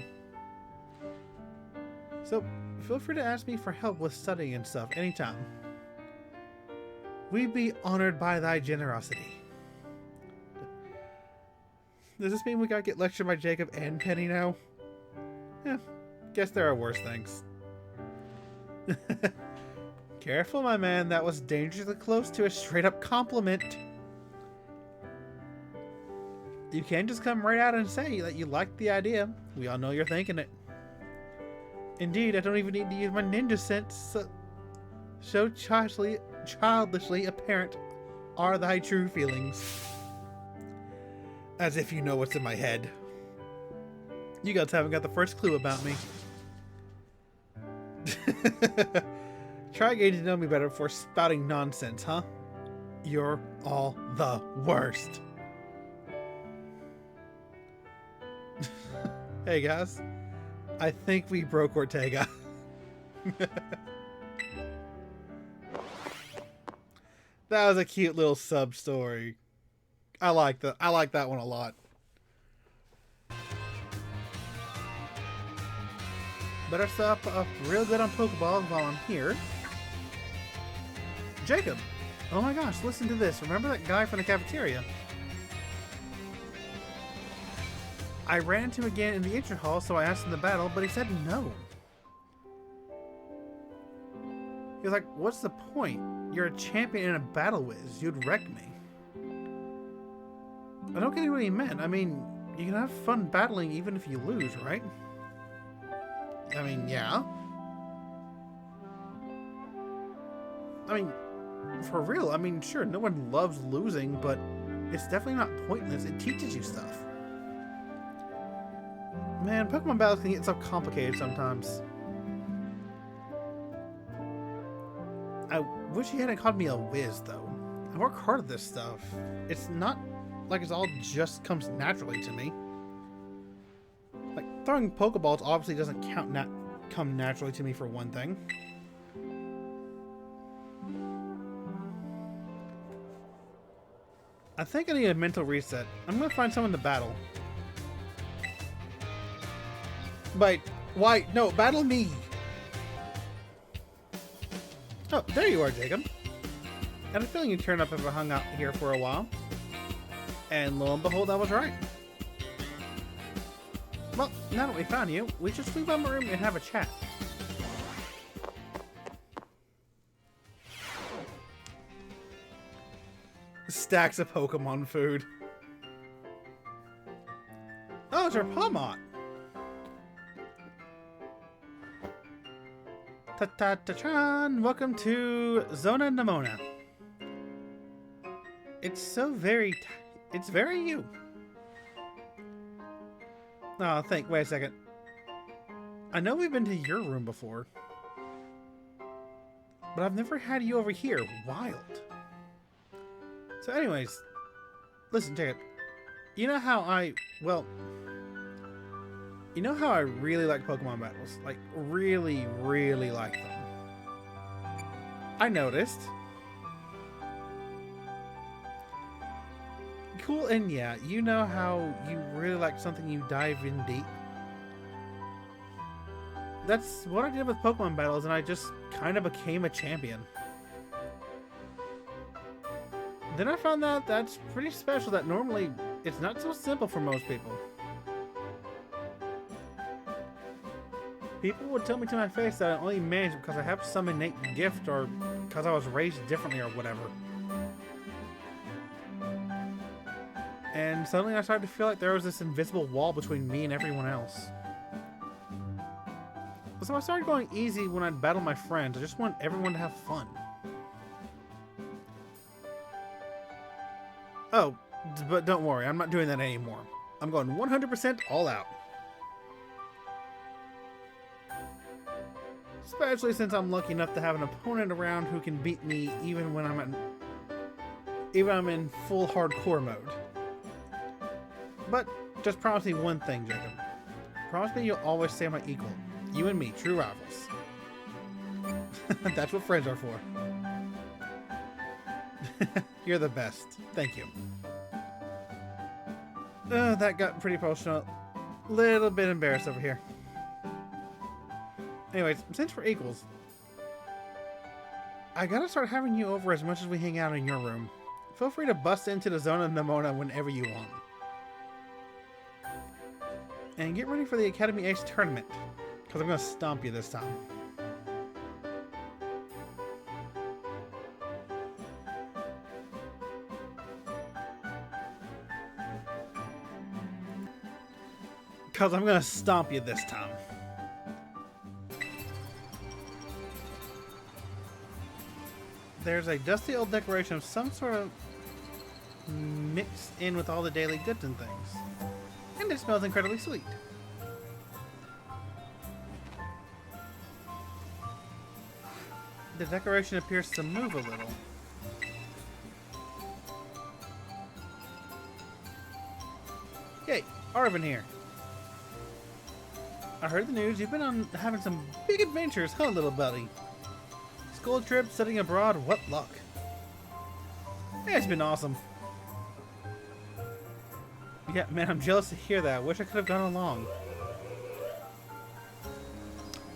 So, feel free to ask me for help with studying and stuff anytime. We'd be honored by thy generosity. Does this mean we gotta get lectured by Jacob and Penny now? Yeah, guess there are worse things. Careful, my man. That was dangerously close to a straight-up compliment. You can't just come right out and say that you like the idea. We all know you're thinking it. Indeed, I don't even need to use my ninja sense. So childishly apparent are thy true feelings. As if you know what's in my head. You guys haven't got the first clue about me. Try getting to know me better before spouting nonsense, huh? You're all the worst. Hey guys, I think we broke Ortega. That was a cute little sub story. I like that one a lot. Better stop up real good on Pokeballs while I'm here. Jacob! Oh my gosh, listen to this. Remember that guy from the cafeteria? I ran into him again in the entry hall, so I asked him to battle, but he said no. He was like, what's the point? You're a champion and a battle whiz. You'd wreck me. I don't get what he meant. I mean, you can have fun battling even if you lose, right? I mean, yeah. I mean, for real, I mean, sure, no one loves losing, but it's definitely not pointless. It teaches you stuff. Man, Pokemon battles can get so complicated sometimes. I wish he hadn't called me a whiz, though. I work hard at this stuff. It's not like it's all just comes naturally to me. Like, throwing Pokeballs obviously doesn't come naturally to me for one thing. I think I need a mental reset. I'm gonna find someone to battle. But, why? No, battle me! Oh, there you are, Jacob. I had a feeling you'd turn up if I hung out here for a while. And lo and behold, I was right. Well, now that we found you, we should sweep out my room and have a chat. Stacks of Pokemon food. Oh, it's our Palmot. Ta-ta-ta-chan! Welcome to Zona Nemona. It's so very... it's very you. Oh, wait a second. I know we've been to your room before. But I've never had you over here. Wild. So anyways, listen, Jacob. You know how I really like Pokemon battles? Like, really, really like them. I noticed. Cool, and yeah, you know how you really like something you dive in deep? That's what I did with Pokemon battles, and I just kind of became a champion. Then I found out that's pretty special, that normally it's not so simple for most people. People would tell me to my face that I only manage because I have some innate gift or because I was raised differently or whatever. And suddenly I started to feel like there was this invisible wall between me and everyone else. So I started going easy when I'd battle my friends. I just want everyone to have fun. Oh, but don't worry, I'm not doing that anymore. I'm going 100% all out. Especially since I'm lucky enough to have an opponent around who can beat me even when I'm in full hardcore mode. But just promise me one thing, Jacob. Promise me you'll always stay my equal. You and me, true rivals. That's what friends are for. You're the best. Thank you. That got pretty emotional. Little bit embarrassed over here. Anyways, since we're equals, I gotta start having you over as much as we hang out in your room. Feel free to bust into the Zona Nemona whenever you want. And get ready for the Academy Ace tournament, because I'm gonna stomp you this time. Because I'm gonna stomp you this time. There's a dusty old decoration of some sort of mixed in with all the daily goods and things. And it smells incredibly sweet. the decoration appears to move a little. Hey, Arvin here. I heard the news. You've been on having some big adventures, huh, little buddy? School trip, studying abroad, what luck. Yeah, it's been awesome. Yeah, man, I'm jealous to hear that. I wish I could have gone along.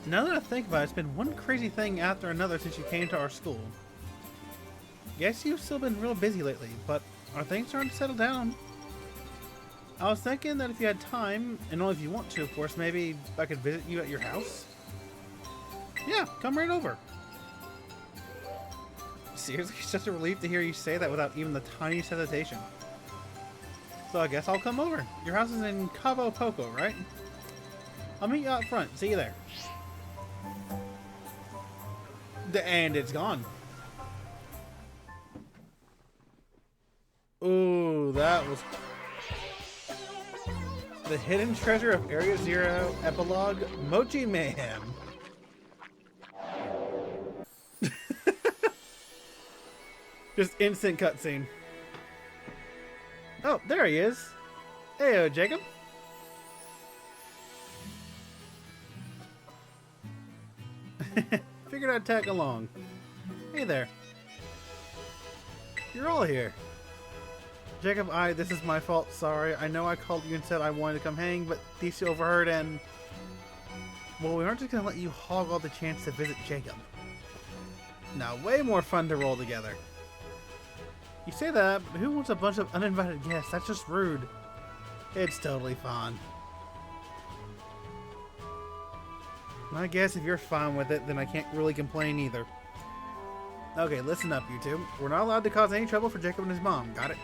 Now that I think about it, it's been one crazy thing after another since you came to our school. Guess you've still been real busy lately, but are things starting to settle down? I was thinking that if you had time, and only if you want to, of course, maybe I could visit you at your house? Yeah, come right over. Seriously, it's such a relief to hear you say that without even the tiniest hesitation. So I guess I'll come over. Your house is in Cabo Poco, right? I'll meet you out front. See you there. And it's gone. Ooh, that was... The Hidden Treasure of Area Zero Epilogue, Mochi Mayhem. Just instant cutscene. Oh, there he is. Heyo, Jacob. Figured I'd tag along. Hey there. You're all here. Jacob, this is my fault, sorry. I know I called you and said I wanted to come hang, but these two overheard and... Well, we aren't just gonna let you hog all the chance to visit Jacob. Now, way more fun to roll together. You say that, but who wants a bunch of uninvited guests? That's just rude. It's totally fine. I guess if you're fine with it, then I can't really complain either. Okay, listen up, you two. We're not allowed to cause any trouble for Jacob and his mom, got it?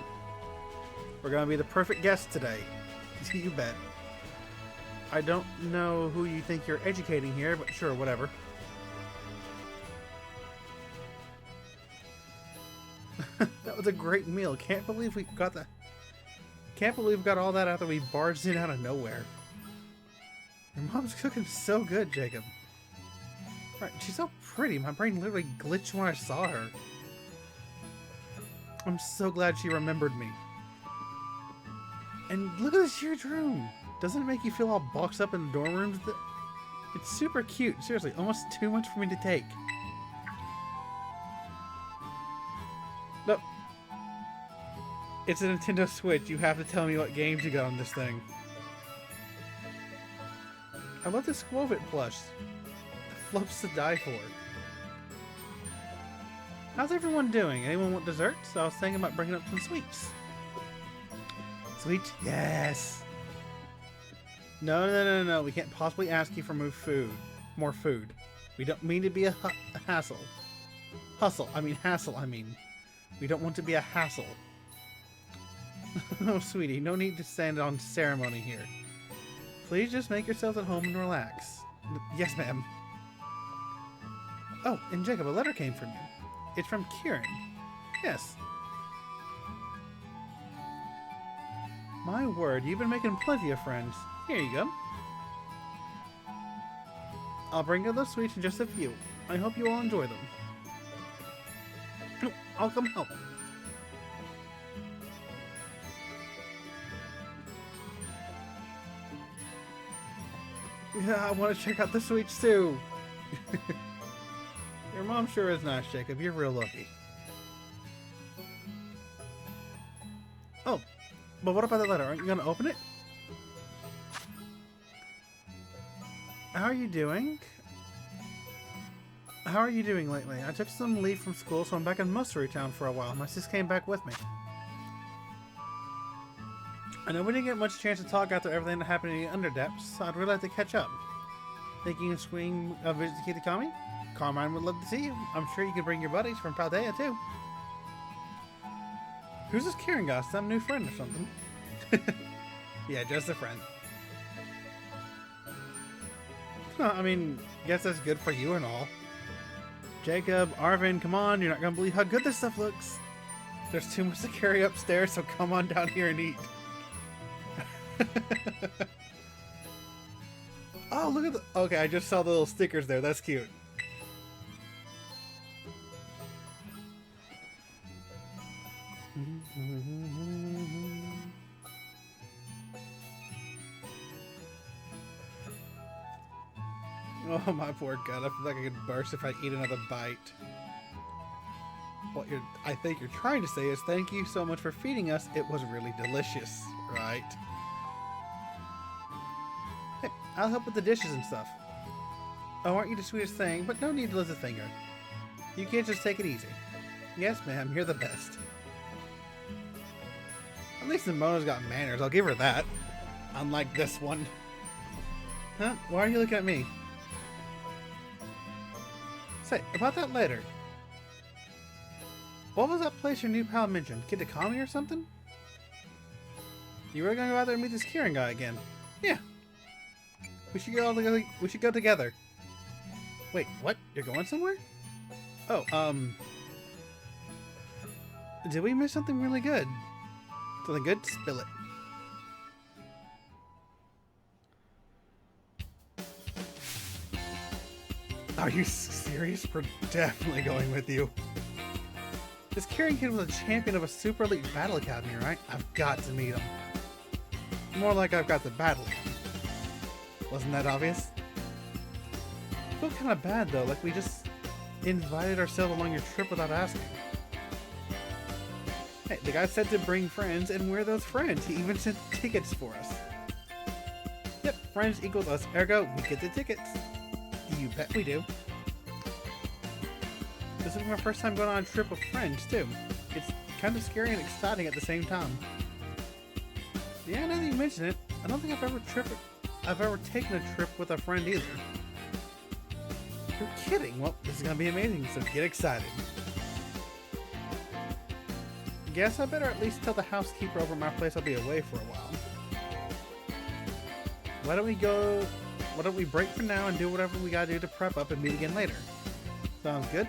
We're gonna be the perfect guests today. You bet. I don't know who you think you're educating here, but sure, whatever. That was a great meal. Can't believe we got that. Can't believe we got all that after we barged in out of nowhere. Your mom's cooking so good, Jacob. Right, she's so pretty. My brain literally glitched when I saw her. I'm so glad she remembered me. And look at this huge room. Doesn't it make you feel all boxed up in the dorm rooms? It's super cute. Seriously, almost too much for me to take. Nope. It's a Nintendo Switch. You have to tell me what games you got on this thing. I love this Squovit plush. The fluff's to die for. How's everyone doing? Anyone want desserts? I was thinking about bringing up some sweets. Sweets? Yes! No. We can't possibly ask you for more food. We don't mean to be a hassle. Hassle. We don't want to be a hassle. Oh, sweetie, no need to stand on ceremony here. Please just make yourselves at home and relax. Yes, ma'am. Oh, and Jacob, a letter came from you. It's from Kieran. Yes. My word, you've been making plenty of friends. Here you go. I'll bring you those sweets in just a few. I hope you all enjoy them. I'll come help. Yeah, I want to check out the sweets too. Your mom sure is nice, Jacob. You're real lucky. Oh, but what about the letter? Aren't you going to open it? How are you doing? How are you doing lately? I took some leave from school, so I'm back in Mustery Town for a while. My sis came back with me. I know we didn't get much chance to talk after everything that happened in the Underdepths, so I'd really like to catch up. Thinking of swinging a visit to Kitakami? Carmine would love to see you. I'm sure you could bring your buddies from Paldea, too. Who's this Kieran guy? Some new friend or something? Yeah, just a friend. Huh, I mean, guess that's good for you and all. Jacob, Arvin, come on, you're not gonna believe how good this stuff looks. There's too much to carry upstairs, so come on down here and eat. Oh, look at the... Okay, I just saw the little stickers there. That's cute. Oh, my poor gut. I feel like I could burst if I eat another bite. What I think you're trying to say is thank you so much for feeding us. It was really delicious, right? Hey, I'll help with the dishes and stuff. Oh, aren't you the sweetest thing? But no need to lift a finger. You can't just take it easy. Yes, ma'am, you're the best. At least Mona's got manners, I'll give her that. Unlike this one. Huh? Why are you looking at me? Say, about that letter. What was that place your new pal mentioned? Kitakami or something? You really gonna go out there and meet this Kieran guy again? Yeah. We should go all together. We should go together. Wait, what? You're going somewhere? Oh, did we miss something really good? Something good? Spill it. Are you serious? We're definitely going with you. This Kieran kid was a champion of a super elite battle academy, right? I've got to meet him. More like I've got to battle him. Wasn't that obvious? I feel kind of bad though, like we just invited ourselves along your trip without asking. Hey, the guy said to bring friends, and we're those friends. He even sent tickets for us. Yep, friends equals us, ergo we get the tickets. You bet we do. This is my first time going on a trip with friends, too. It's kind of scary and exciting at the same time. Yeah, now that you mention it, I don't think I've ever taken a trip with a friend either. You're kidding. Well, this is going to be amazing, so get excited. Guess I better at least tell the housekeeper over at my place I'll be away for a while. Why don't we break for now and do whatever we gotta do to prep up and meet again later? Sounds good.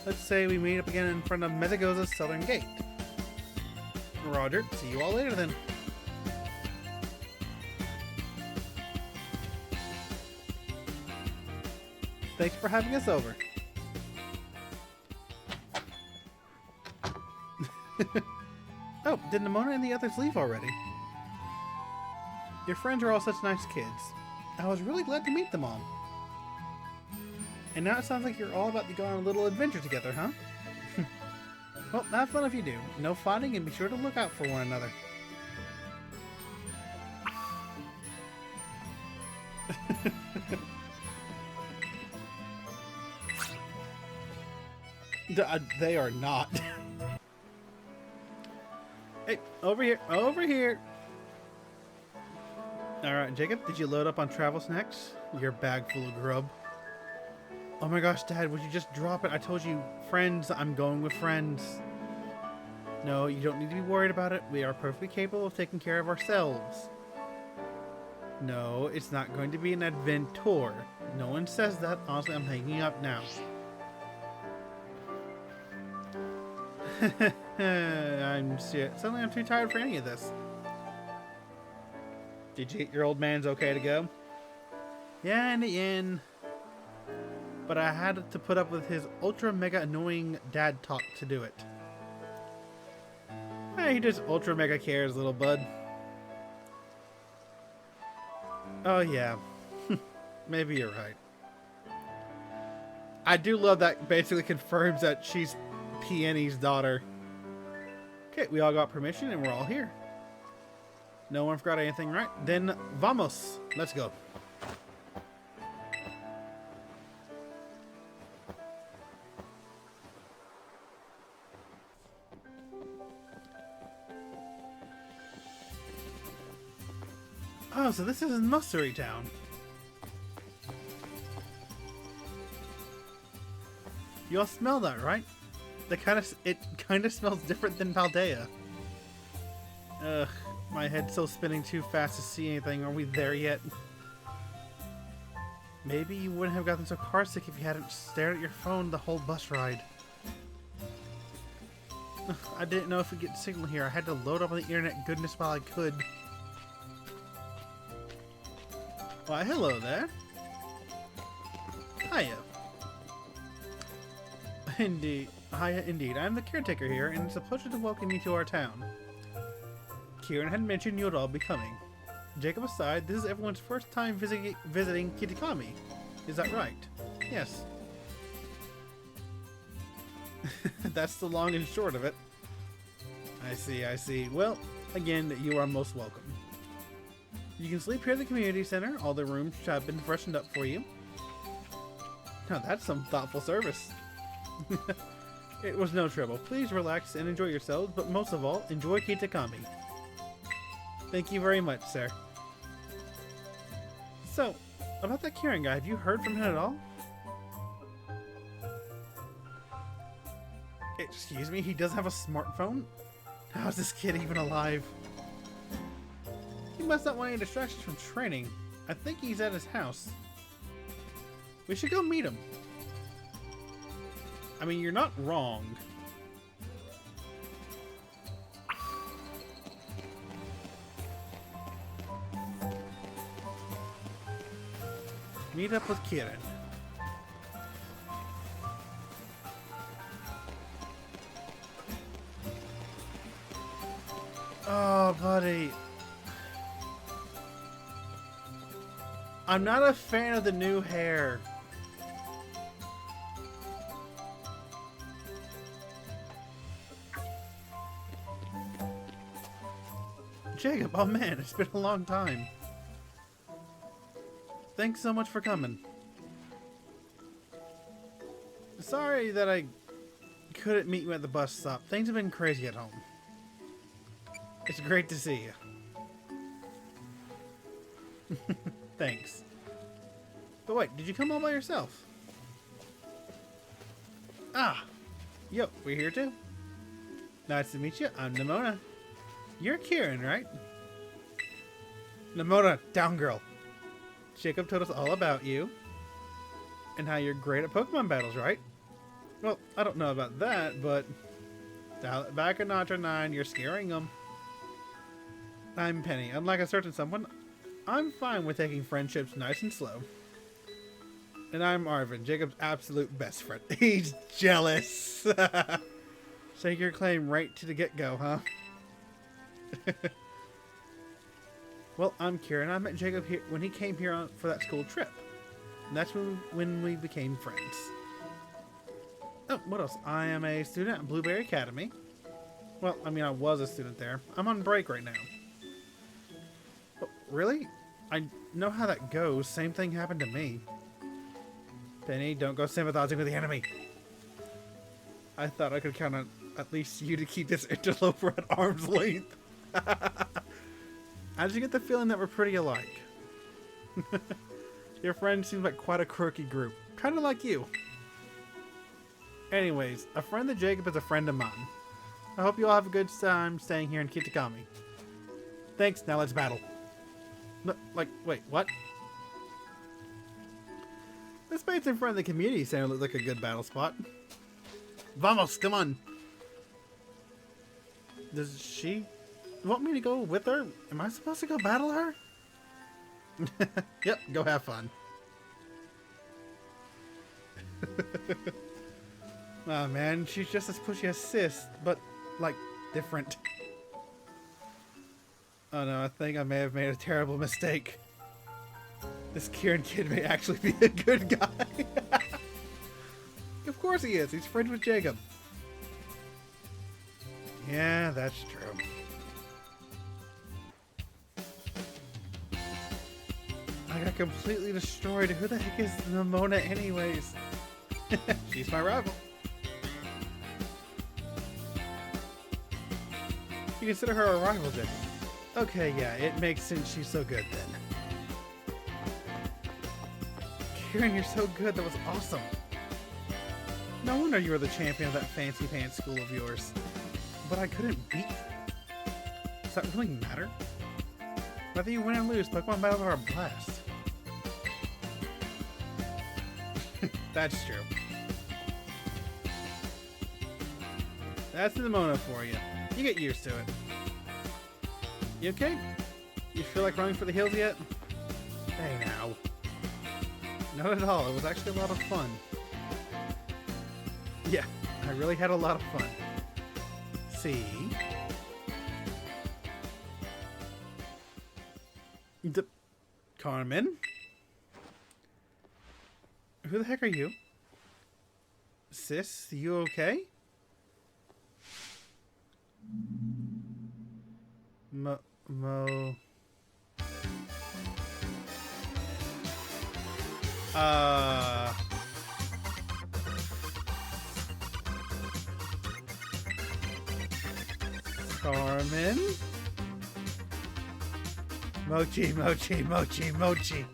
Let's say we meet up again in front of Metagoza's southern gate. Roger. See you all later then. Thanks for having us over. Oh, did Nimona and the others leave already? Your friends are all such nice kids. I was really glad to meet them all. And now it sounds like you're all about to go on a little adventure together, huh? Well, have fun if you do. No fighting, and be sure to look out for one another. They are not. Hey, over here, over here. Alright, Jacob, did you load up on travel snacks? Your bag full of grub. Oh my gosh, Dad, would you just drop it? I told you, friends, I'm going with friends. No, you don't need to be worried about it. We are perfectly capable of taking care of ourselves. No, it's not going to be an adventure. No one says that. Honestly, I'm hanging up now. Suddenly I'm too tired for any of this. Did you get your old man's okay to go? Yeah, in the end. But I had to put up with his ultra mega annoying dad talk to do it. He just ultra mega cares, little bud. Oh yeah. Maybe you're right. I do love that basically confirms that she's Peony's daughter. Okay, we all got permission and we're all here. No one forgot anything, right? Then vamos. Let's go. Oh, so this is Mystery Town. You all smell that, right? It kind of smells different than Paldea. Ugh, my head's still spinning too fast to see anything. Are we there yet? Maybe you wouldn't have gotten so carsick if you hadn't stared at your phone the whole bus ride. Ugh, I didn't know if we'd get signal here. I had to load up on the internet goodness while I could. Why, hello there. Hiya. Indeed. Indeed. I'm the caretaker here, and it's a pleasure to welcome you to our town. Kieran had mentioned you would all be coming. Jacob aside, this is everyone's first time visiting Kitakami. Is that right? Yes. That's the long and short of it. I see, I see. Well, again, you are most welcome. You can sleep here at the community center. All the rooms have been freshened up for you. Now that's some thoughtful service. It was no trouble. Please relax and enjoy yourselves, but most of all, enjoy Kitakami. Thank you very much, sir. So, about that Kieran guy, have you heard from him at all? Excuse me, he doesn't have a smartphone? How is this kid even alive? He must not want any distractions from training. I think he's at his house. We should go meet him. I mean, you're not wrong. Meet up with Kieran. Oh, buddy. I'm not a fan of the new hair. Jacob, oh man, it's been a long time. Thanks so much for coming. Sorry that I couldn't meet you at the bus stop. Things have been crazy at home. It's great to see you. Thanks. But wait, did you come all by yourself? Ah! Yo, we're here too. Nice to meet you. I'm Nimona. You're Kieran, right? Nimona, down girl. Jacob told us all about you. And how you're great at Pokemon battles, right? Well, I don't know about that, but dial it back a notch or 9, you're scaring them. I'm Penny. Unlike a certain someone, I'm fine with taking friendships nice and slow. And I'm Arvin, Jacob's absolute best friend. He's jealous. Take your claim right to the get-go, huh? Well, I'm Kieran. I met Jacob here when he came here for that school trip. And that's when we became friends. Oh, what else? I am a student at Blueberry Academy. Well, I mean, I was a student there. I'm on break right now. Oh, really? I know how that goes. Same thing happened to me. Penny, don't go sympathizing with the enemy. I thought I could count on at least you to keep this interloper at arm's length. How did you get the feeling that we're pretty alike? Your friend seems like quite a quirky group. Kind of like you. Anyways, a friend of Jacob is a friend of mine. I hope you all have a good time staying here in Kitakami. Thanks, now let's battle. No, like, wait, what? This space in front of the community center looks like a good battle spot. Vamos, come on! Does she want me to go with her? Am I supposed to go battle her? Yep, go have fun. Oh man, she's just as pushy as Sis, but like different. Oh no, I think I may have made a terrible mistake. This Kieran kid may actually be a good guy. Of course he is, he's friends with Jacob. Yeah, that's true. I got completely destroyed. Who the heck is Nimona anyways? She's my rival. You consider her a rival, Jacob? Okay, yeah, it makes sense she's so good then. Kieran, you're so good. That was awesome. No wonder you were the champion of that fancy pants school of yours. But I couldn't beat you. Does that really matter? Whether you win or lose, Pokemon battles are a blast. That's true. That's Nimona for you. You get used to it. You okay? You feel like running for the hills yet? Hey now. Not at all. It was actually a lot of fun. Yeah, I really had a lot of fun. See? Carmen? Who the heck are you? Sis, you okay? Mo... Carmen? Mochi, Mochi, Mochi, Mochi.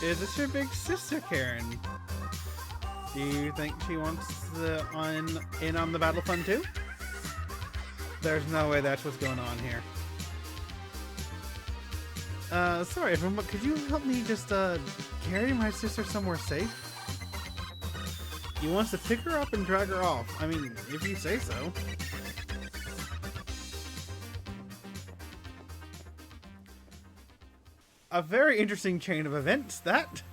Is this your big sister, Karen? Do you think she wants in on the battle fun too? There's no way that's what's going on here. Sorry everyone, but could you help me just, carry my sister somewhere safe? He wants to pick her up and drag her off. I mean, if you say so. A very interesting chain of events, that.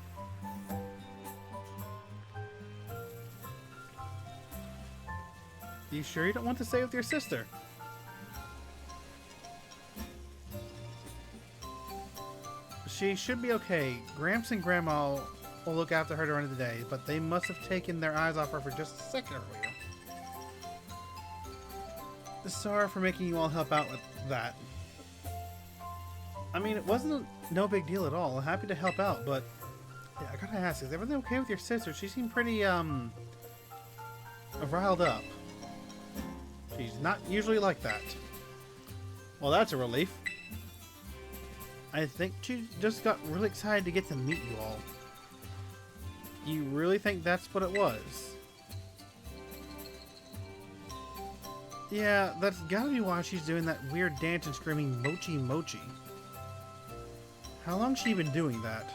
You sure you don't want to stay with your sister? She should be okay. Gramps and Grandma will look after her during the day, but they must have taken their eyes off her for just a second earlier. Sorry for making you all help out with that. I mean, it wasn't no big deal at all. Happy to help out, but yeah, I gotta ask, is everything okay with your sister? She seemed pretty, riled up. She's not usually like that. Well, that's a relief. I think she just got really excited to get to meet you all. You really think that's what it was? Yeah, that's gotta be why she's doing that weird dance and screaming Mochi Mochi. How long's she been doing that?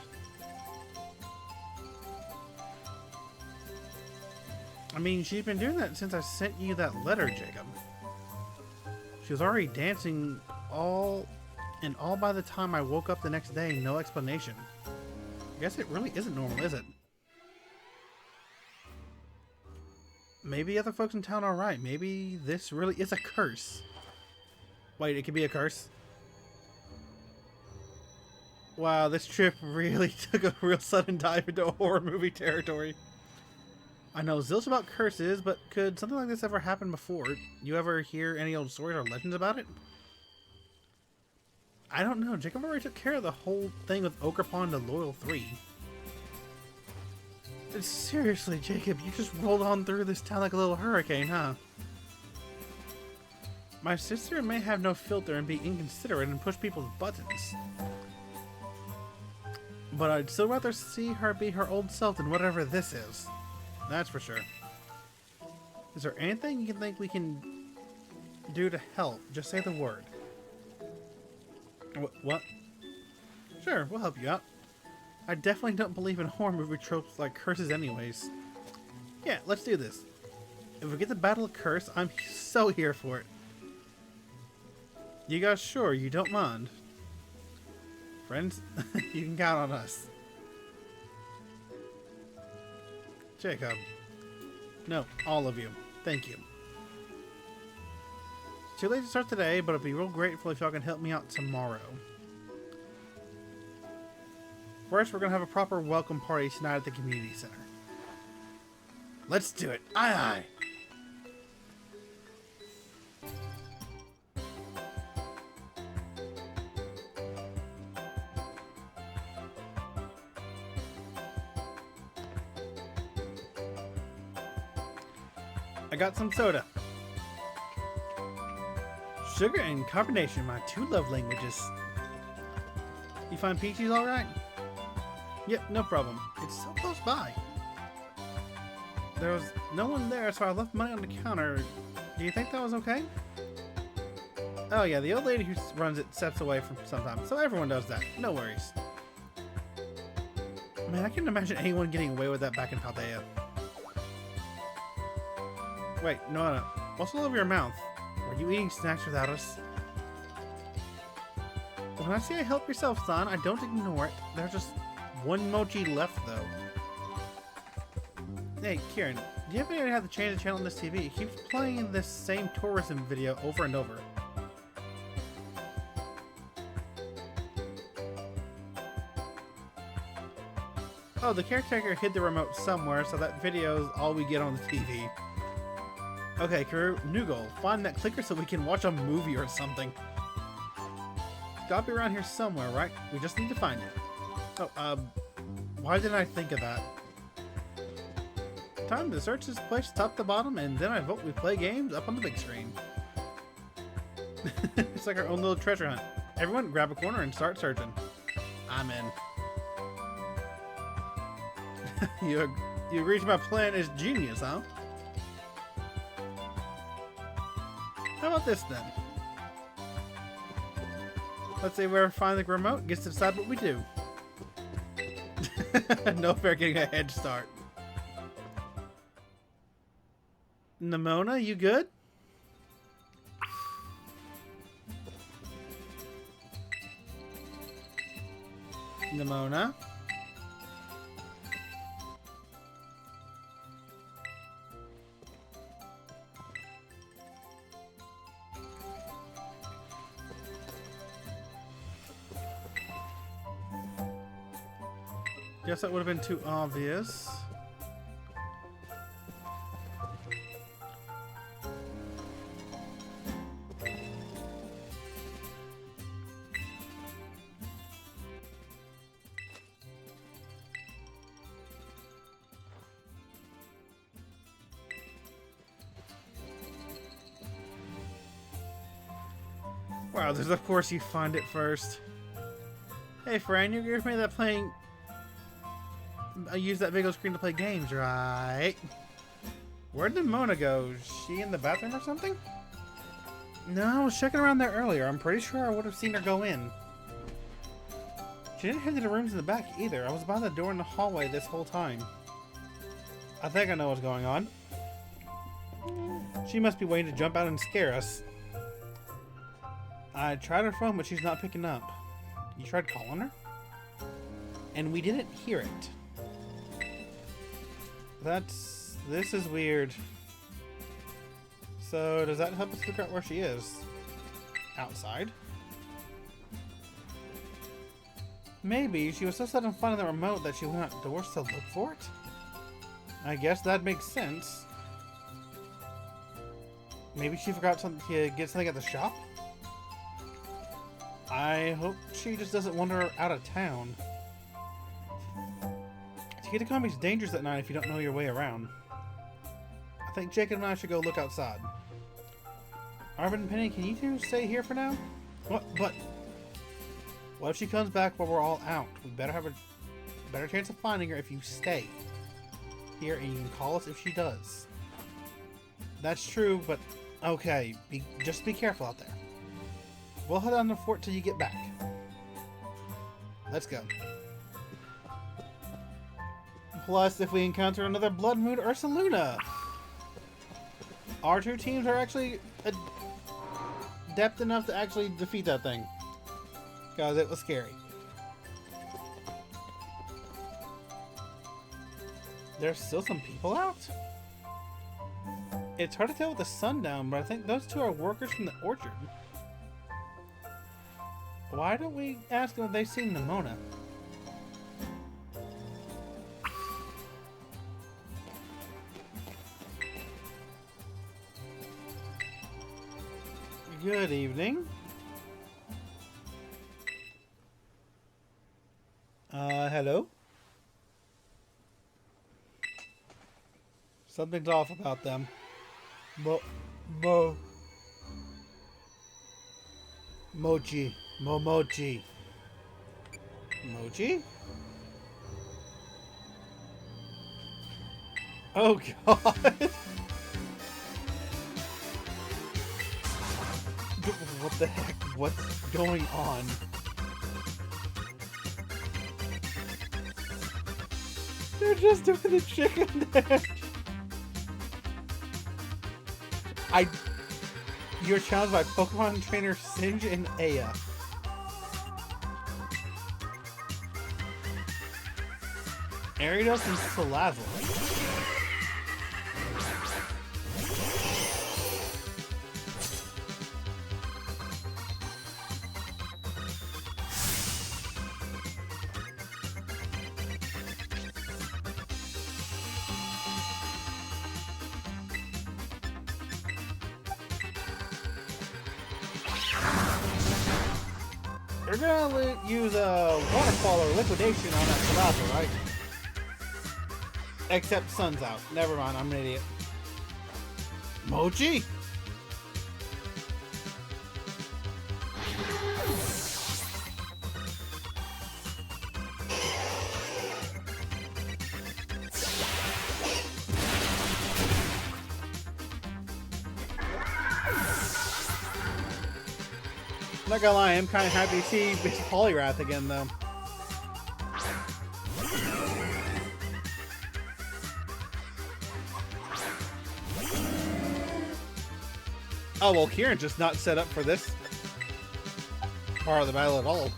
I mean, she's been doing that since I sent you that letter, Jacob. She was already dancing all by the time I woke up the next day, no explanation. I guess it really isn't normal, is it? Maybe other folks in town are right. Maybe this really is a curse. Wait, it could be a curse? Wow, this trip really took a real sudden dive into horror movie territory. I know zilch about curses, but could something like this ever happen before? You ever hear any old stories or legends about it? I don't know. Jacob already took care of the whole thing with Ochre Pond to Loyal 3. Seriously, Jacob, you just rolled on through this town like a little hurricane, huh? My sister may have no filter and be inconsiderate and push people's buttons. But I'd still rather see her be her old self than whatever this is. That's for sure. Is there anything you think we can do to help? Just say the word. What? Sure, we'll help you out. I definitely don't believe in horror movie tropes like curses anyways. Yeah, let's do this. If we get the battle of curse, I'm so here for it. You guys sure you don't mind? Friends, you can count on us. Jacob. No, all of you. Thank you. It's too late to start today, but I'd be real grateful if y'all can help me out tomorrow. First, we're going to have a proper welcome party tonight at the community center. Let's do it. Aye, aye. I got some soda. Sugar and carbonation, my two love languages. You find peaches alright? Yep, no problem. It's so close by. There was no one there, so I left money on the counter. Do you think that was okay? Oh yeah, the old lady who runs it steps away from sometimes, so everyone does that. No worries. Man, I can't imagine anyone getting away with that back in Paldea. Wait, no. What's all over your mouth? Were you eating snacks without us? When I say help yourself, son, I don't ignore it. There's just one mochi left, though. Hey, Kieran, do you ever have to change the channel on this TV? It keeps playing this same tourism video over and over. Oh, the caretaker hid the remote somewhere, so that video is all we get on the TV. Okay, Karu, new goal. Find that clicker so we can watch a movie or something. It's gotta be around here somewhere, right? We just need to find it. Oh, why didn't I think of that? Time to search this place top to bottom, and then I vote we play games up on the big screen. It's like our own little treasure hunt. Everyone grab a corner and start searching. I'm in. You agree to my plan is genius, huh? How about this then? Let's say whoever finds the remote gets to decide what we do. No fair getting a head start. Nimona, you good? Nimona? Guess that would have been too obvious. Wow, there's of course you find it first. Hey Fran, you agree with me that playing... I use that video screen to play games, right? Where'd Nimona go? Is she in the bathroom or something? No, I was checking around there earlier. I'm pretty sure I would have seen her go in. She didn't head to the rooms in the back either. I was by the door in the hallway this whole time. I think I know what's going on. She must be waiting to jump out and scare us. I tried her phone, but she's not picking up. You tried calling her? And we didn't hear it. This is weird. So, does that help us figure out where she is? Outside? Maybe she was so set on finding the remote that she went outdoors to look for it? I guess that makes sense. Maybe she forgot something to get something at the shop? I hope she just doesn't wander out of town. Kitakami's dangerous at night if you don't know your way around. I think Jacob and I should go look outside. Arvin and Penny, can you two stay here for now? What? But what if she comes back while we're all out? We better have a better chance of finding her if you stay here, and you can call us if she does. That's true, but okay. Just be careful out there. We'll head on the fort till you get back. Let's go. Plus, if we encounter another Blood Moon Ursaluna, our two teams are actually adept enough to actually defeat that thing. Because it was scary. There's still some people out? It's hard to tell with the sun down, but I think those two are workers from the orchard. Why don't we ask them if they've seen Nimona? Good evening. Hello? Something's off about them. Mochi. Mochi. Mochi? Oh god. What the heck? What's going on? They're just doing the chicken dance. You're challenged by Pokemon trainer Singe and Aya. Aridos and Salazzle. You're gonna use a waterfall or liquidation on that Salazzle, right? Except sun's out. Never mind, I'm an idiot. Mochi? I'm not gonna lie, I'm kind of happy to see this Poliwrath again, though. Oh, well, Kieran's just not set up for this part of the battle at all.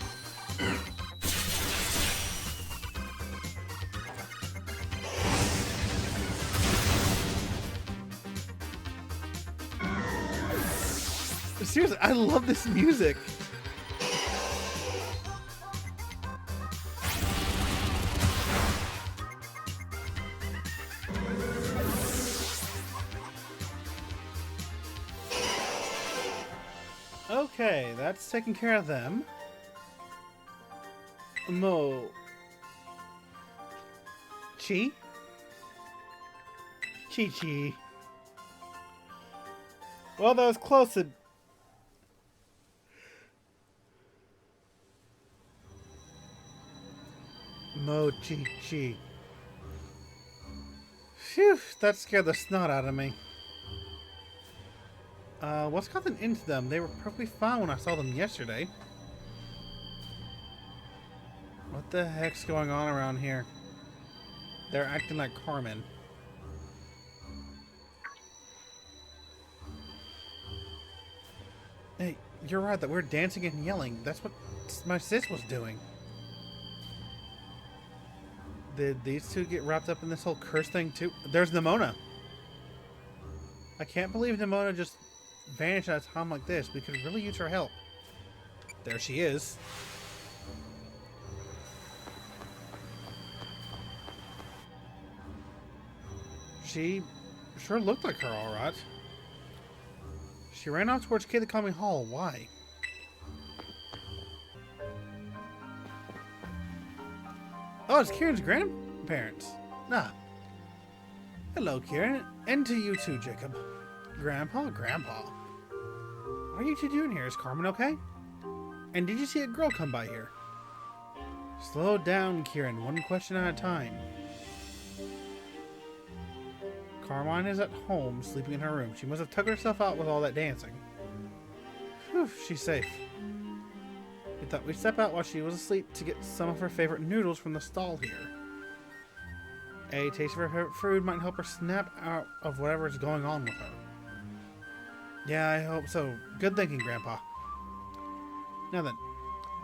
Seriously, I love this music. Okay, that's taking care of them. Mochi? Chi. Well, that was close to... Mochi. Phew, that scared the snot out of me. What's gotten into them? They were perfectly fine when I saw them yesterday. What the heck's going on around here? They're acting like Carmen. Hey, you're right that we're dancing and yelling. That's what my sis was doing. Did these two get wrapped up in this whole curse thing too? There's Nimona. I can't believe Nimona just vanished at a time like this. We could really use her help. There she is. She sure looked like her, alright. She ran off towards Kid the Coming Hall. Why? Oh, it's Kieran's grandparents. Nah. Hello, Kieran. And to you too, Jacob. Grandpa? What are you two doing here? Is Carmen okay? And did you see a girl come by here? Slow down, Kieran. One question at a time. Carmine is at home, sleeping in her room. She must have tucked herself out with all that dancing. Whew, she's safe. We thought we'd step out while she was asleep to get some of her favorite noodles from the stall here. A taste of her food might help her snap out of whatever is going on with her. Yeah, I hope so. Good thinking, Grandpa. Now then,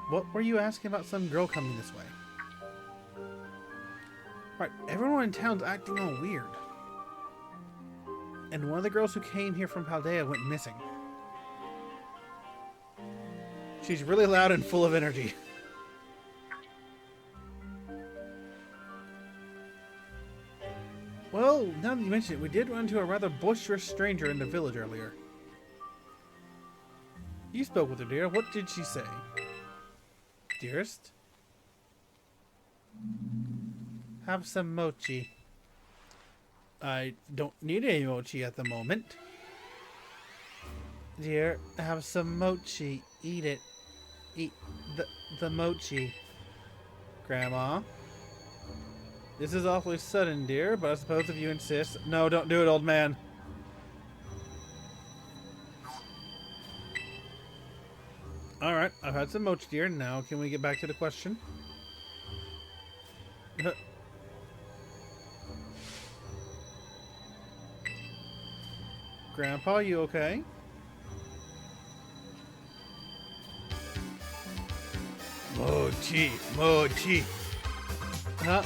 what were you asking about some girl coming this way? Right, everyone in town's acting all weird. And one of the girls who came here from Paldea went missing. She's really loud and full of energy. Well, now that you mention it, we did run into a rather boisterous stranger in the village earlier. You spoke with her, dear. What did she say? Dearest? Have some mochi. I don't need any mochi at the moment. Dear, have some mochi. Eat it. Eat the mochi. Grandma? This is awfully sudden, dear, but I suppose if you insist... No, don't do it, old man. Alright, I've had some mochi, dear. Now, can we get back to the question? Grandpa, you okay? Mochi. Huh?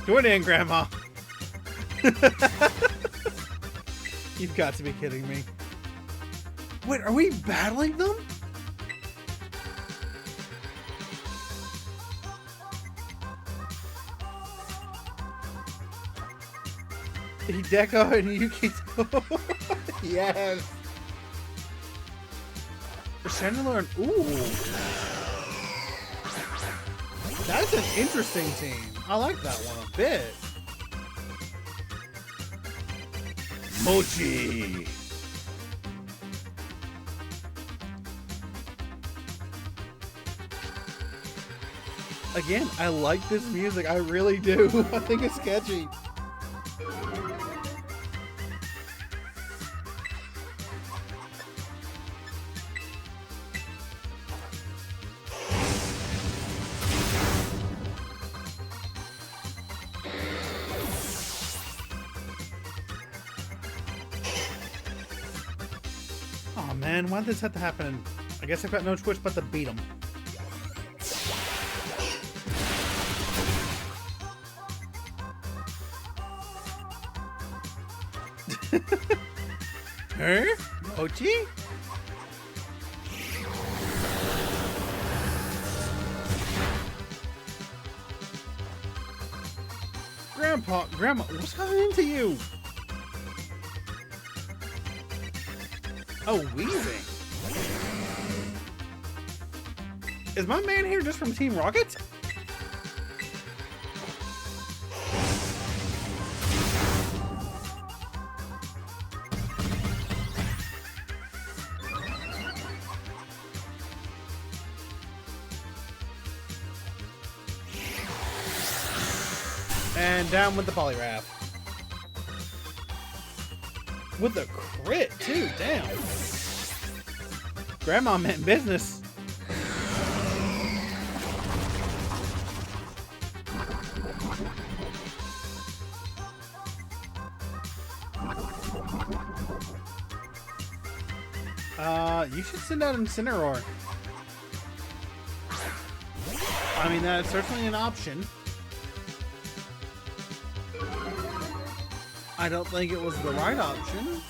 Do it in, Grandma. You've got to be kidding me. Wait, are we battling them? Hideko and Yukito. Yes. Chandler and... Ooh. That's an interesting team. I like that one a bit. Mochi. Again, I like this music. I really do. I think it's catchy. Oh man, why did this have to happen? I guess I've got no choice but to beat him. Huh? Mochi? Grandma, what's coming into you? Oh, wheezing. Is my man here just from Team Rocket? And down with the Poliwrath. With a crit, too. Damn. Grandma meant business. You should send out Incineroar. I mean, that's certainly an option. I don't think it was the right option.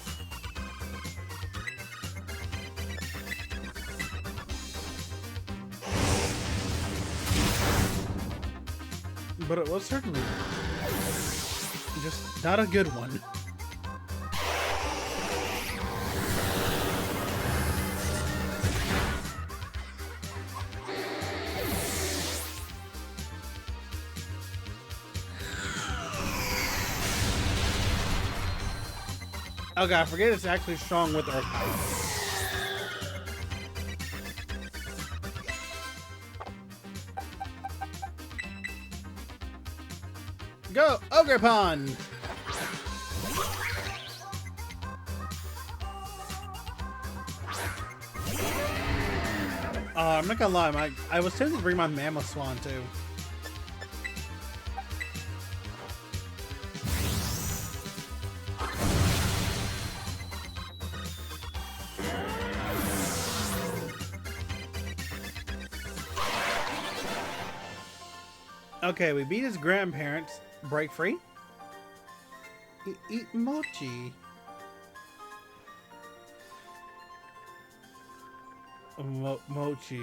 But it was certainly just not a good one. Oh god, forget it's actually strong with Earth type. Go, Ogre Pond! I'm not gonna lie, I was tempted to bring my Mammoth Swan too. Okay, we beat his grandparents. Break free. Eat mochi. Mochi.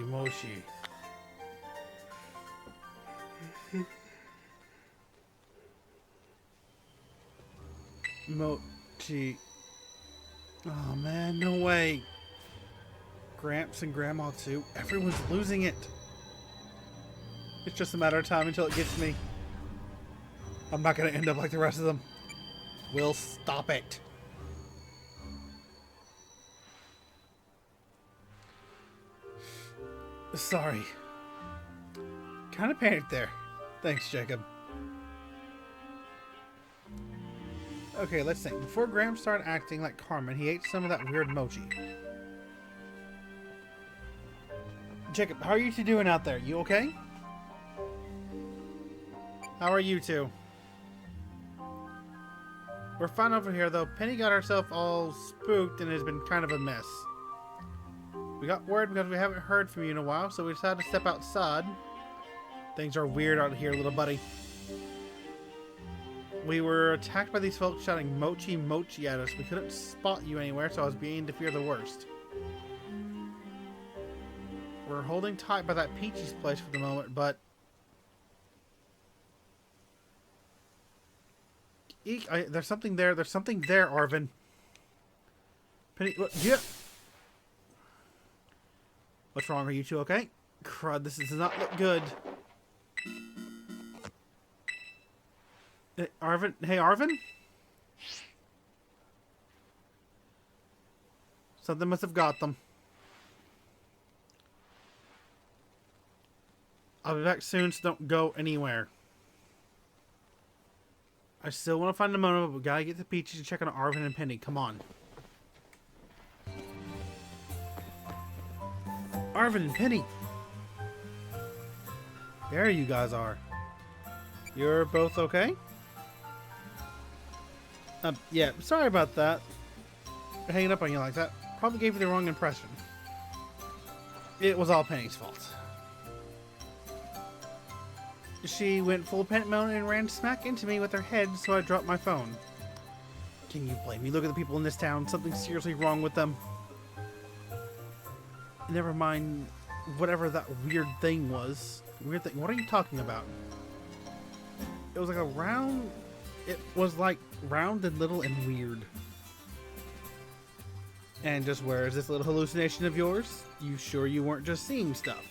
Mochi. Oh man, no way. Gramps and Grandma too. Everyone's losing it. It's just a matter of time until it gets me. I'm not going to end up like the rest of them. We'll stop it. Sorry. Kind of panicked there. Thanks, Jacob. Okay, let's think. Before Graham started acting like Carmen, he ate some of that weird mochi. Jacob, how are you two doing out there? You okay? How are you two? We're fine over here, though. Penny got herself all spooked and has been kind of a mess. We got worried because we haven't heard from you in a while, so we decided to step outside. Things are weird out here, little buddy. We were attacked by these folks shouting Mochi Mochi at us. We couldn't spot you anywhere, so I was beginning to fear the worst. We're holding tight by that Peachy's place for the moment, but... there's something there. There's something there, Arvin. Penny, look, yeah. What's wrong? Are you two okay? Crud, this does not look good. Hey, Arvin? Hey, Arvin? Something must have got them. I'll be back soon, so don't go anywhere. I still want to find the Mono, but we gotta get the Peaches and check on Arvin and Penny. Come on. Arvin and Penny. There you guys are. You're both okay? Yeah, sorry about that. Hanging up on you like that. Probably gave you the wrong impression. It was all Penny's fault. She went full panic mode and ran smack into me with her head, so I dropped my phone. Can you blame me? Look at the people in this town. Something's seriously wrong with them. Never mind whatever that weird thing was. Weird thing? What are you talking about? It was like a round... It was like round and little and weird. And just where is this little hallucination of yours? You sure you weren't just seeing stuff?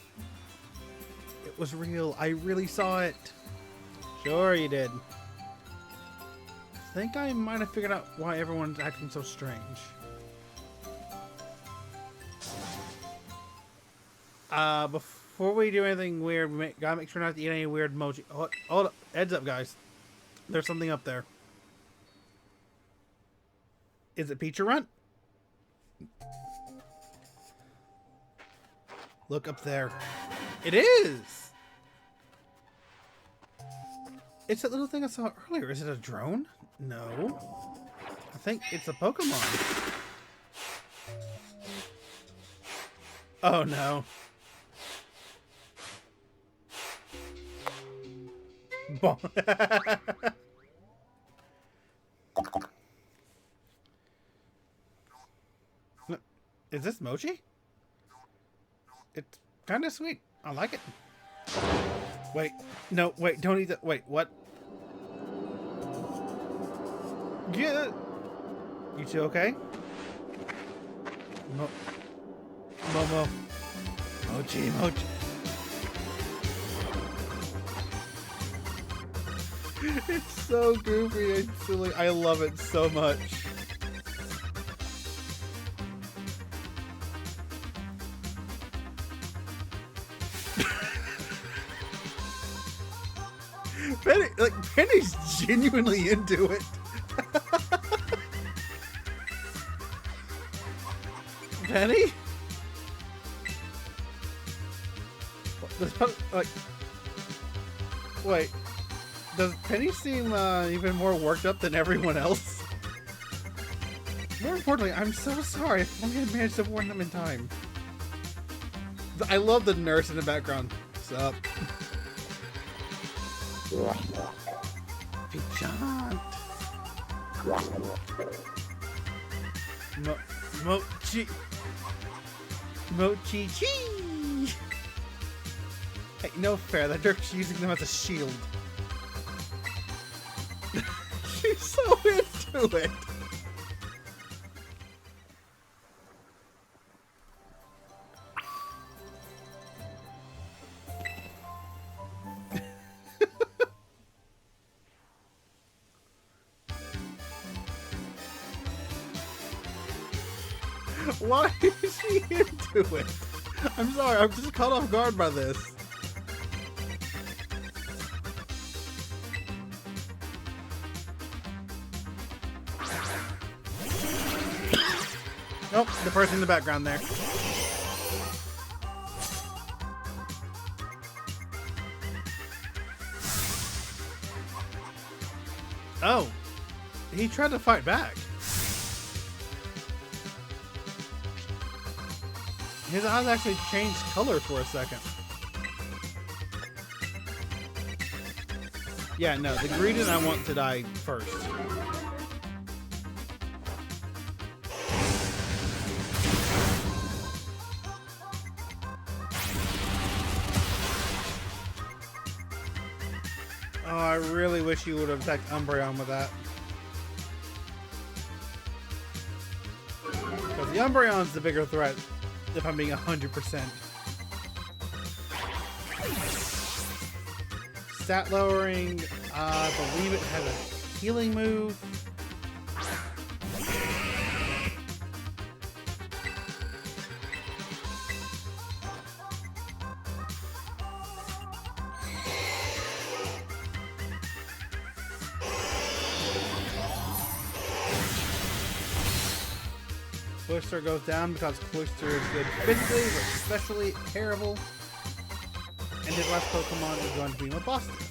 It was real. I really saw it. Sure you did. I think I might have figured out why everyone's acting so strange. Before we do anything weird, we gotta make sure not to eat any weird mochi. Hold up. Heads up, guys. There's something up there. Is it Peach or Runt? Look up there. It is! It's that little thing I saw earlier. Is it a drone? No. I think it's a Pokemon. Oh no. Is this Mochi? It's kind of sweet. I like it. Wait. No, wait. Don't eat that. Wait, what? Get it. You two okay? Momo. Mochi. It's so goofy and silly. I love it so much. Penny's genuinely into it. Penny? Wait. Does Penny seem even more worked up than everyone else? More importantly, I'm so sorry. If only I managed to warn them in time. I love the nurse in the background. What's up? Pichant. Mochi Chi. Hey, no fair. That jerk's using them as a shield. She's so into it. Why is she into it? I'm sorry, I'm just caught off guard by this. Nope, the person in the background there. Oh, he tried to fight back. His eyes actually changed color for a second. Yeah, no, the Greedent I want to die first. Oh, I really wish you would have attacked Umbreon with that. Because the Umbreon's the bigger threat, if I'm being 100%. stat lowering. I believe it has a healing move. Cloister goes down because Cloister is good physically, but especially terrible. And his last Pokemon is going to be Mabostic.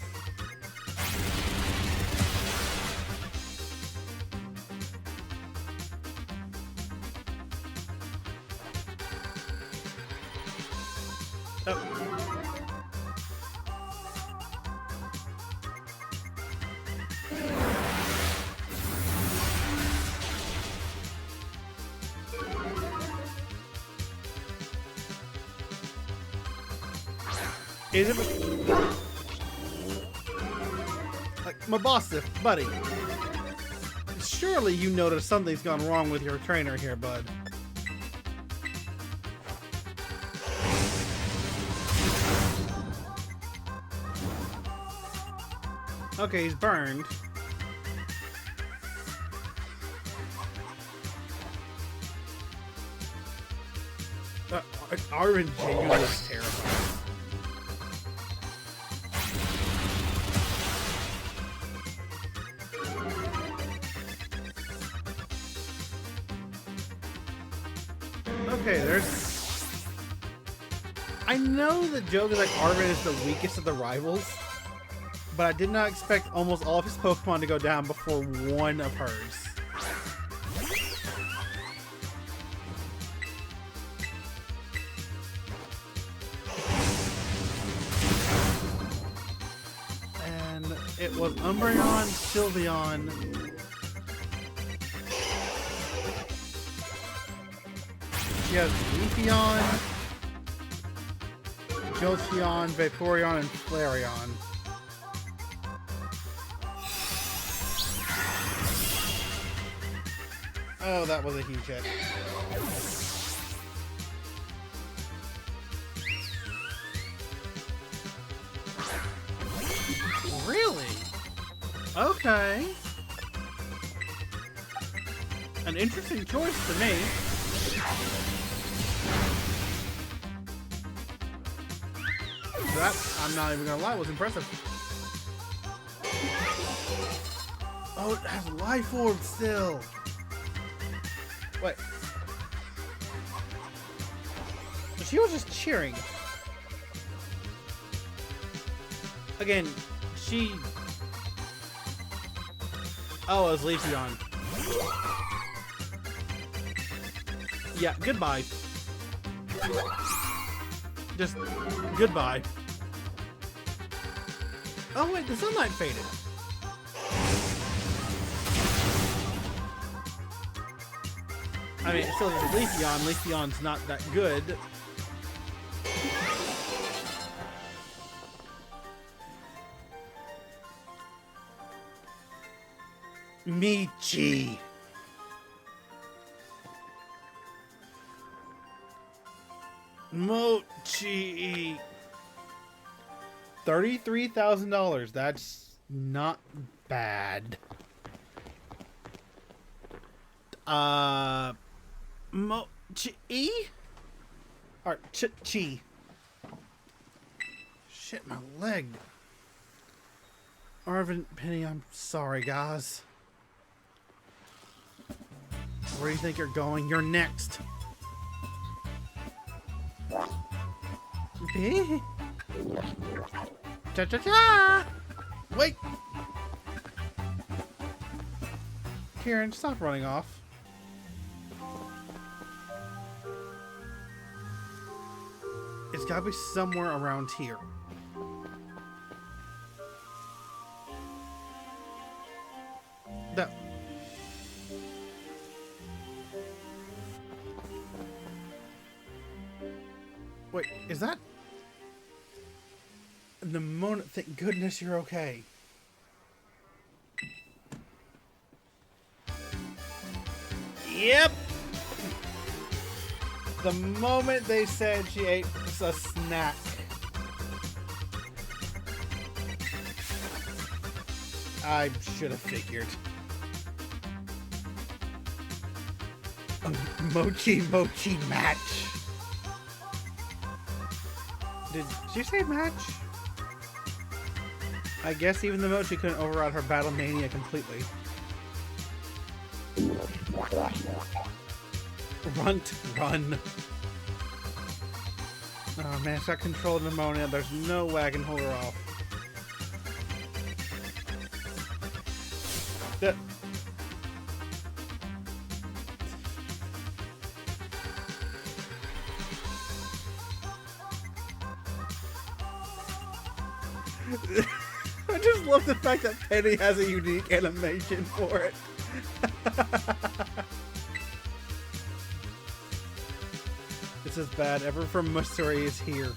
Oh. Is it like Mabostic, buddy? Surely you noticed something's gone wrong with your trainer here, bud. Okay, he's burned. Arwen genuinely is terrifying. Okay, there's... I know the joke is like Arwen is the weakest of the rivals, but I did not expect almost all of his Pokemon to go down before one of hers. And it was Umbreon, Sylveon, she has Leafeon, Jolteon, Vaporeon, and Flareon. Oh, that was a huge hit. Really? Okay. An interesting choice to me. That, I'm not even gonna lie, was impressive. Oh, it has Life Orb still. Wait. She was just cheering. Again, she... Oh, it was Leafeon. Yeah, goodbye. Just goodbye. Oh wait, the sunlight faded. I mean, it still is Leafeon. Leafeon's not that good. Michi. Mochi. $33,000. That's not bad. Mochi? Or Chi. Shit, my leg. Arwen, Penny, I'm sorry, guys. Where do you think you're going? You're next. Cha-cha-cha! Wait! Karen, stop running off. It's gotta be somewhere around here. That. Wait, is that... The moment, thank goodness you're okay. Yep! The moment they said she ate a snack. I should have figured. A Mochi match. Did she say match? I guess even the Mochi couldn't override her battle mania completely. Runt, run. Oh man, she's got controlled pneumonia. There's no way I can hold her off. I just love the fact that Penny has a unique animation for it. This is bad. Ever from Missouri is here.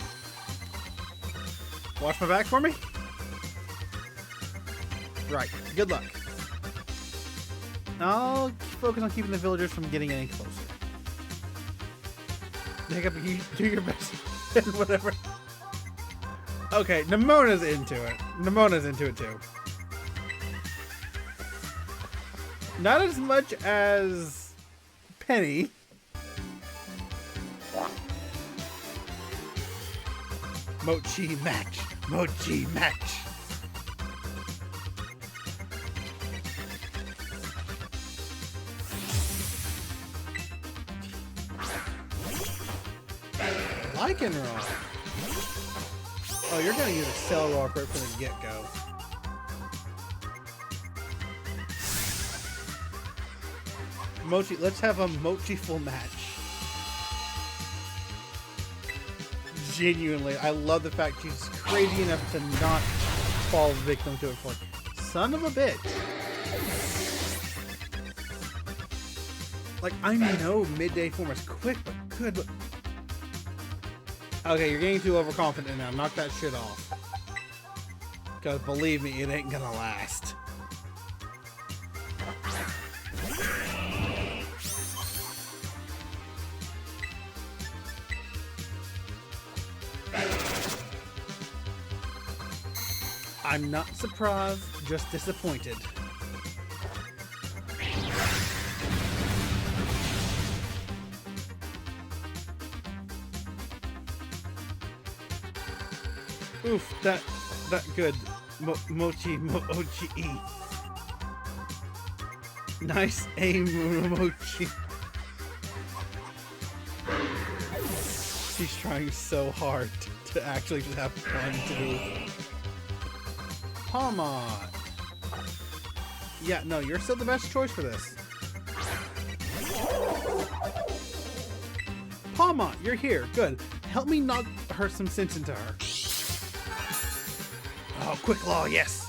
Watch my back for me? Right. Good luck. I'll focus on keeping the villagers from getting any closer. Hiccup, you do your best and whatever. Okay, Nemona's into it. Nemona's into it too. Not as much as Penny. Mochi match. Mochi match. Lycanroc. Oh, you're gonna use a Cell Rock right from the get-go. Mochi, let's have a Mochi-ful match. Genuinely, I love the fact she's crazy enough to not fall victim to it. Son of a bitch. Like, I know midday form is quick, but good. Okay, you're getting too overconfident now. Knock that shit off. Because believe me, it ain't gonna last. I'm not surprised, just disappointed. Oof, that good. Mochi. Nice aim, Mochi. She's trying so hard to actually just have fun too. Palmot. Yeah, no, you're still the best choice for this. Palmot, you're here. Good. Help me knock her some sense into her. Oh, quick law, yes.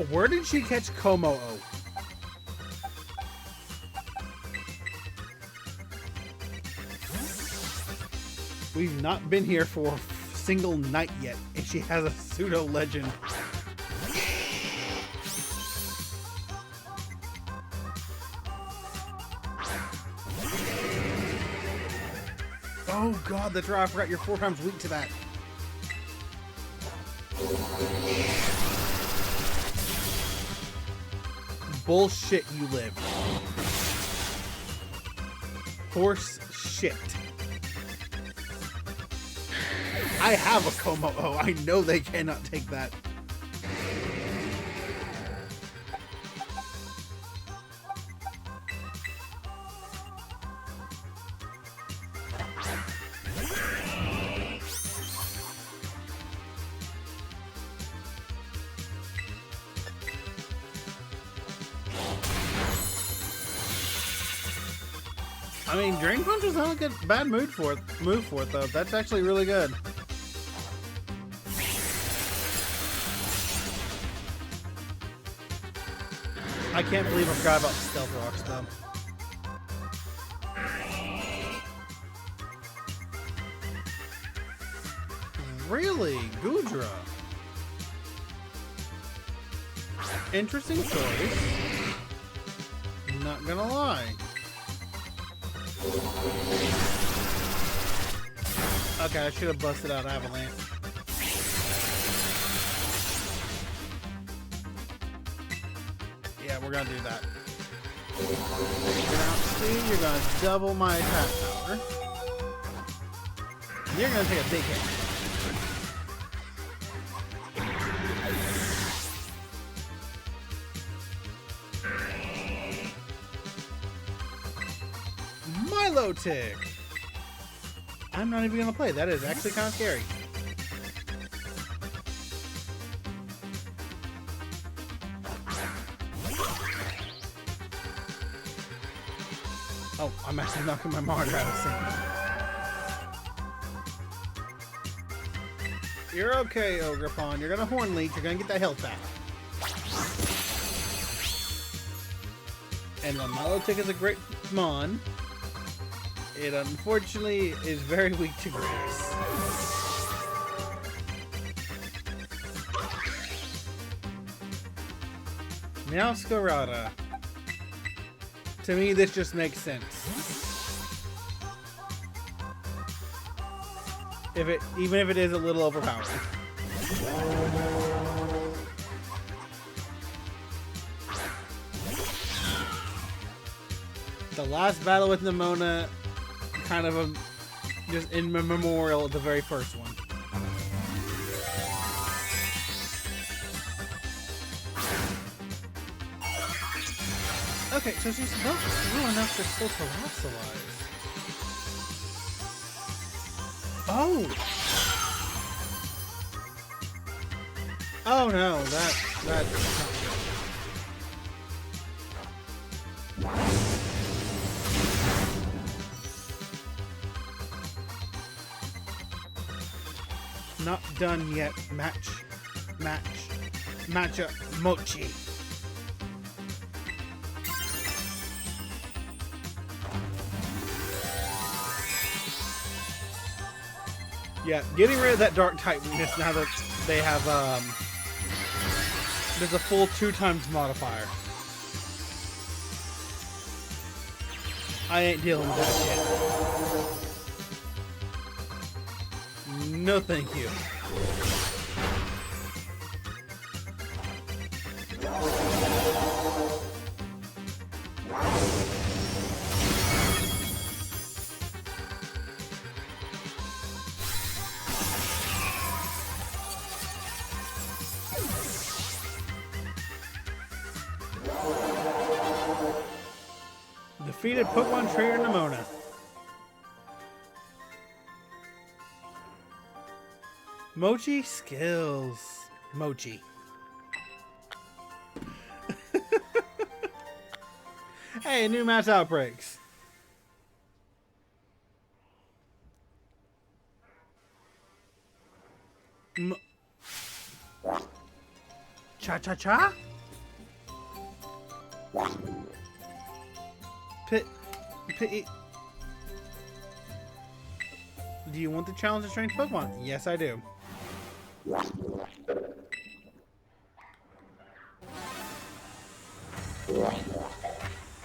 Where did she catch Komo-o? We've not been here for a single night yet, and she has a pseudo legend. Oh god, that's right, I forgot you're 4 times weak to that. Bullshit, you live. Horse shit. I have a Komo-o. I know they cannot take that. I mean, Drain Punch is not a bad move for it though. That's actually really good. I can't believe I forgot about Stealth Rocks though. Really? Goodra? Interesting choice. Not gonna lie. Okay, I should have busted out Avalanche. Yeah, we're gonna do that. You're gonna double my attack power. You're gonna take a big hit. Tick. I'm not even gonna play. That is actually kind of scary. Oh, I'm actually knocking my monitor out of sync. You're okay, Ogrepon. You're gonna Horn Leech. You're gonna get that health back. And the Milotic is a great mon. It unfortunately is very weak to grass. Meowscarada. To me, this just makes sense. Even if it is a little overpowered. The last battle with Nemona, kind of just in memorial of the very first one. Okay, so she's not slow enough to still colossalize. Oh! Oh no, that's not good. Not done yet. Matchup Mochi. Yeah, getting rid of that dark type weakness now that they have there's a full 2x modifier. I ain't dealing with that shit. No, thank you. Defeated Pokemon Trainer Nemona. Mochi skills. Mochi. Hey, new match outbreaks. Cha-cha-cha? Do you want the challenge of strange Pokemon? Yes, I do.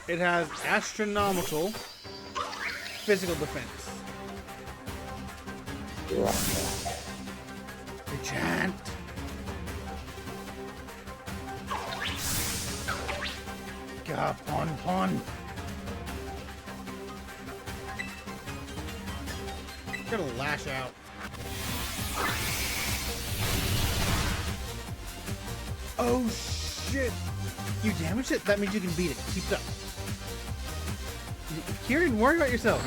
It has astronomical physical defense. Enchant. Pon. Gonna lash out. Oh shit! You damaged it? That means you can beat it. Keep it up. Kieran, worry about yourself.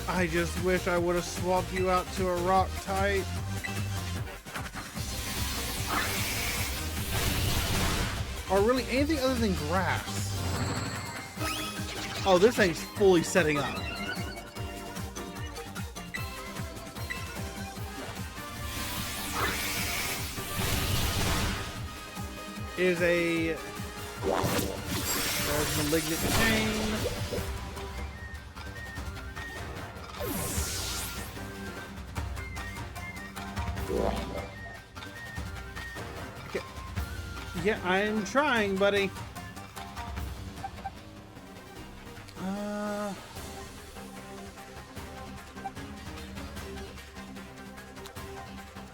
I just wish I would have swapped you out to a rock type. Or really anything other than grass. Oh, this thing's fully setting up. Is a... There's Malignant Chain. Yeah, I'm trying, buddy.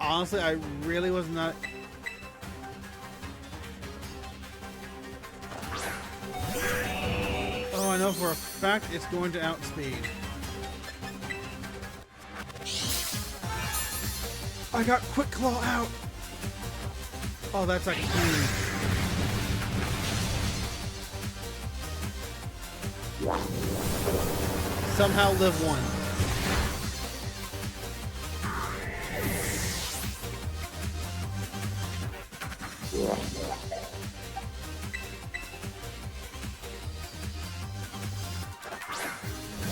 Honestly, I really was not... Oh, I know for a fact it's going to outspeed. I got Quick Claw out! Oh, that's like huge. Somehow live one.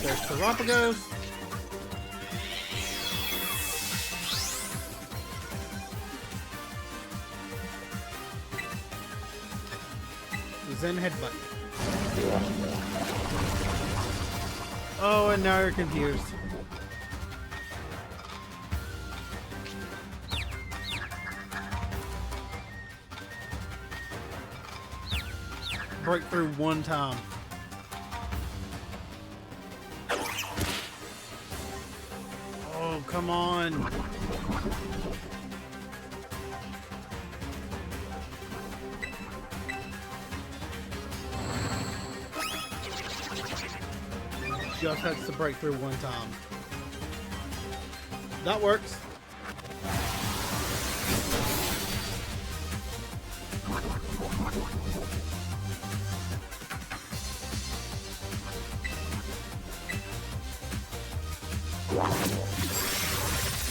There's Terapagos. Zen Headbutt. Oh, and now you're confused. Breakthrough one time. Oh, come on. Just has to break through one time. That works.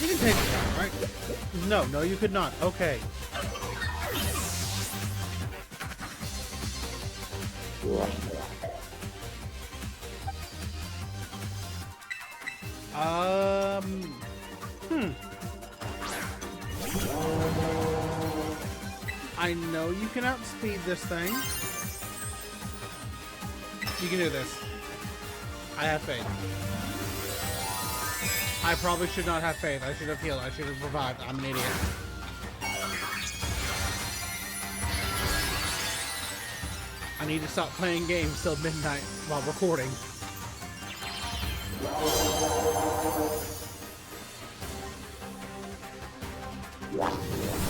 You can take it down, right? No, you could not. Okay. I know you can outspeed this thing. You can do this. I have faith. I probably should not have faith. I should have healed. I should have revived. I'm an idiot. I need to stop playing games till midnight while recording.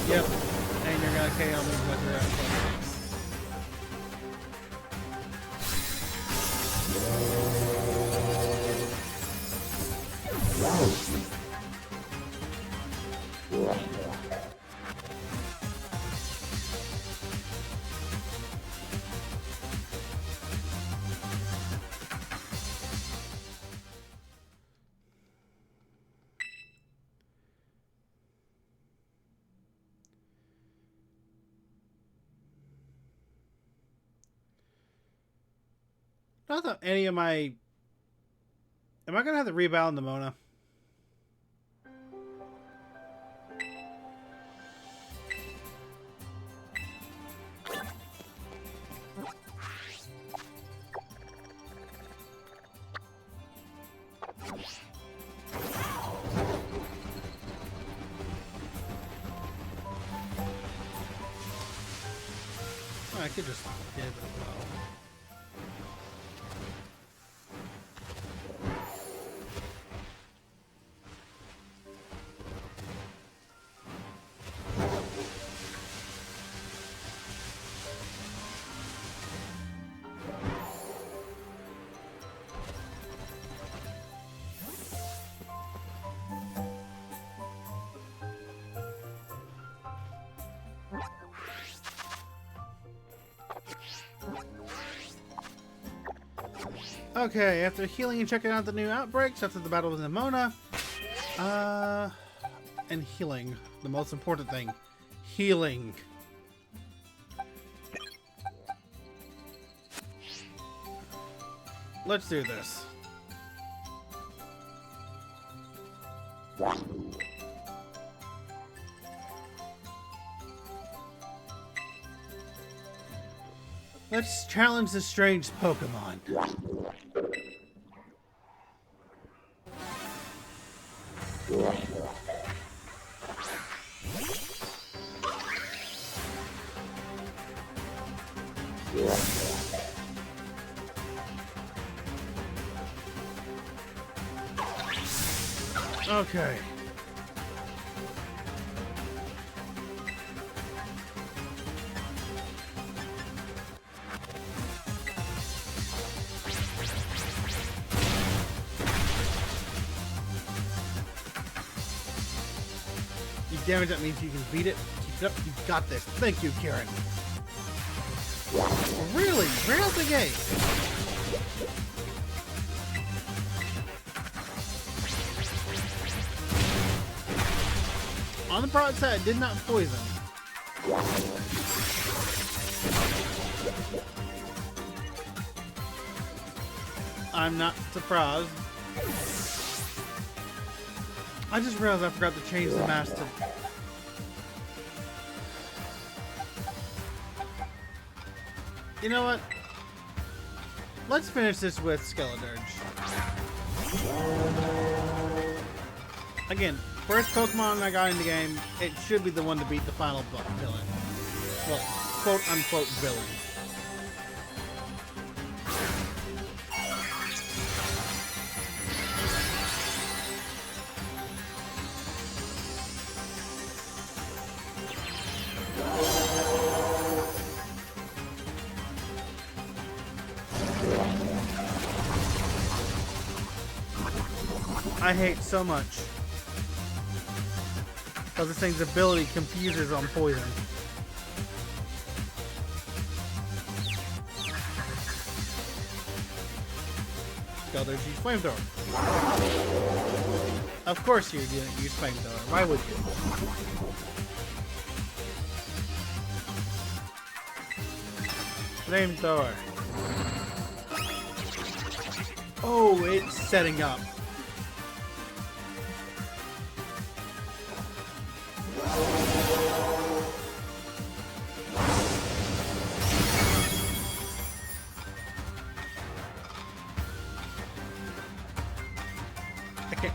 Yep. And you're gonna KO me with your ass. Not that any of my... Am I going to have to rebound the Mona? Oh, I could just give it a go. Okay, after healing and checking out the new outbreaks, after the battle with Nimona, and healing, the most important thing, healing. Let's do this. Let's challenge this strange Pokemon. Okay. You damage, that means you can beat it. Keep it up. You got this. Thank you, Karen. Really? Right out the gate. On the bright side, it did not poison. I'm not surprised. I just realized I forgot to change the mask to... You know what? Let's finish this with Scarlett. Again, first Pokemon I got in the game, it should be the one to beat the final villain. Well, quote-unquote villain. I hate so much because this thing's ability confuses on poison. Scarlett, use flamethrower. Of course you didn't use flamethrower. Why would you? Flamethrower. Oh, it's setting up. Okay.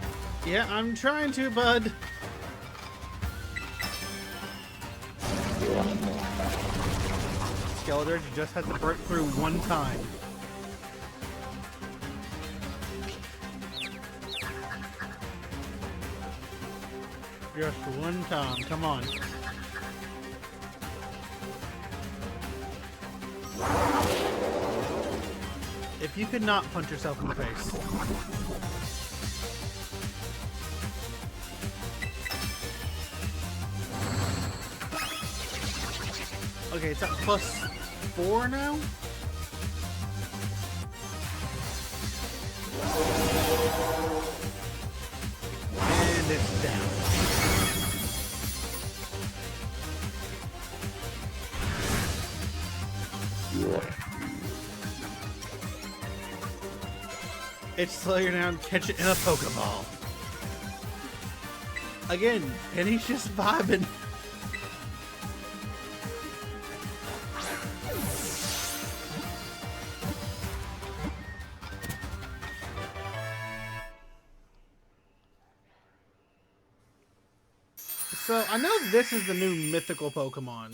Yeah, I'm trying to, bud. Scarlett, you just have to break through one time. Just one time, come on. If you could not punch yourself in the face. Okay, it's at +4 now? And it's down. It's slower now and catch it in a Pokeball. Again, Penny's just vibing. So, I know this is the new mythical Pokemon.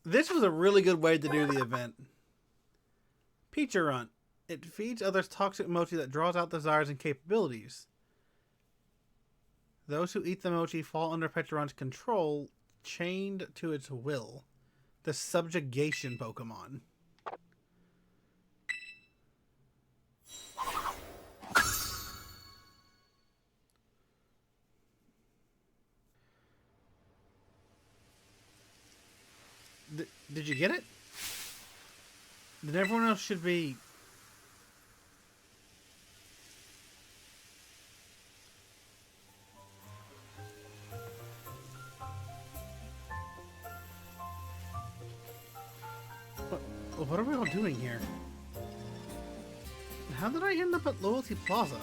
This was a really good way to do the event. Peacherunt. It feeds others toxic mochi that draws out desires and capabilities. Those who eat the mochi fall under Pecharunt's control, chained to its will. The subjugation Pokemon. Did you get it? Then everyone else should be... What are we all doing here? How did I end up at Loyalty Plaza?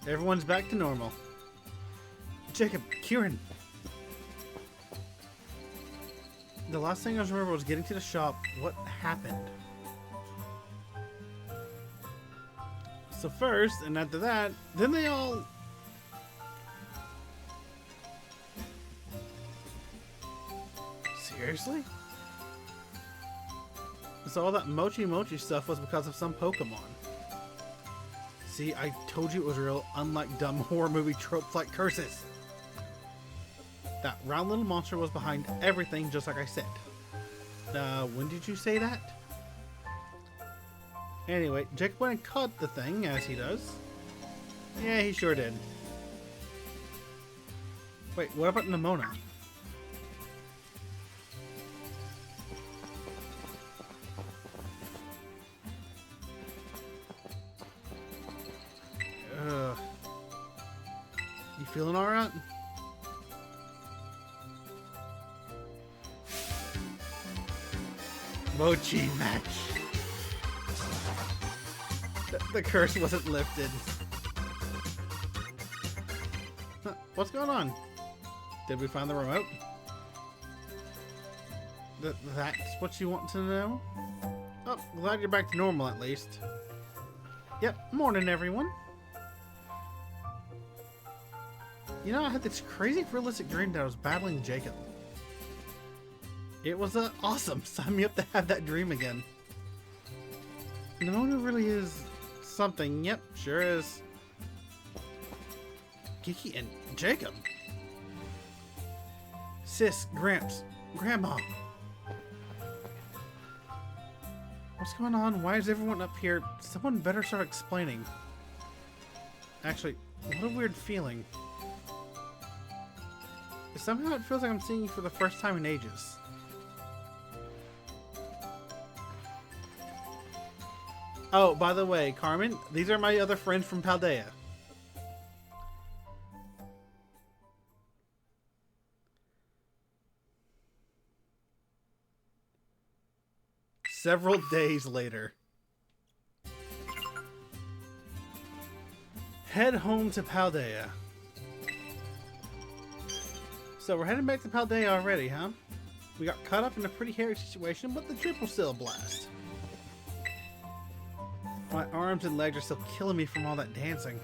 Everyone's back to normal. Jacob, Kieran. The last thing I remember was getting to the shop. What happened? So first, and after that, then they all... Seriously? So all that Mochi stuff was because of some Pokemon. See, I told you it was real, unlike dumb horror movie tropes like curses. That round little monster was behind everything, just like I said. When did you say that? Anyway, Jake went and caught the thing, as he does. Yeah, he sure did. Wait, what about Nimona? You feeling alright? Mochi match. The curse wasn't lifted. Huh, what's going on? Did we find the remote? That's what you want to know? Oh, glad you're back to normal at least. Yep, morning everyone. You know, I had this crazy realistic dream that I was battling Jacob. It was awesome. Sign me up to have that dream again. Nimona really is something. Yep, sure is. Kiki and Jacob. Sis, Gramps, Grandma. What's going on? Why is everyone up here? Someone better start explaining. Actually, what a weird feeling. Somehow it feels like I'm seeing you for the first time in ages. Oh, by the way, Carmen, these are my other friends from Paldea. Several days later. Head home to Paldea. So we're heading back to Paldea already, huh? We got caught up in a pretty hairy situation, but the trip was still a blast. My arms and legs are still killing me from all that dancing.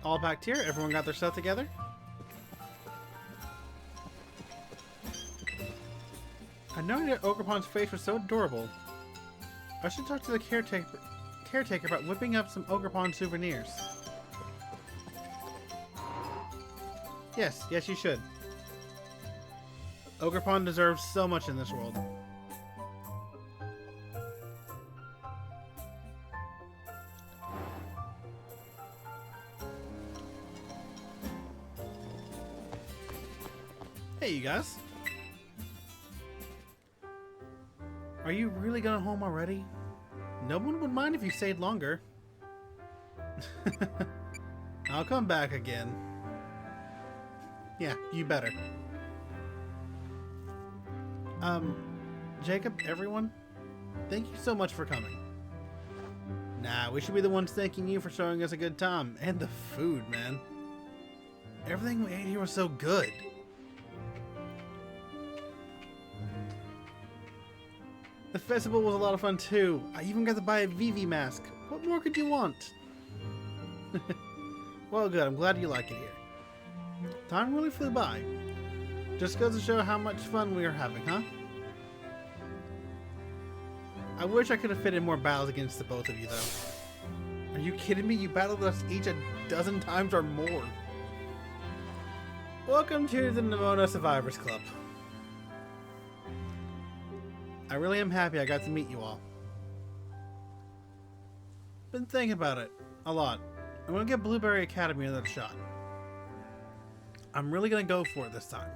All back here? Everyone got their stuff together? I know that Ogerpon's face was so adorable. I should talk to the caretaker about whipping up some Ogerpon souvenirs. Yes, you should. Ogerpon deserves so much in this world. Hey, you guys. Are you really going home already? No one would mind if you stayed longer. I'll come back again. Yeah, you better. Jacob, everyone, thank you so much for coming. Nah, we should be the ones thanking you for showing us a good time. And the food, man. Everything we ate here was so good. The festival was a lot of fun too. I even got to buy a VV mask. What more could you want? Well, good. I'm glad you like it here. Time really flew by. Just goes to show how much fun we are having, huh? I wish I could have fit in more battles against the both of you, though. Are you kidding me? You battled us each a dozen times or more. Welcome to the Nimona Survivors Club. I really am happy I got to meet you all. Been thinking about it a lot. I'm gonna give Blueberry Academy another shot. I'm really gonna go for it this time.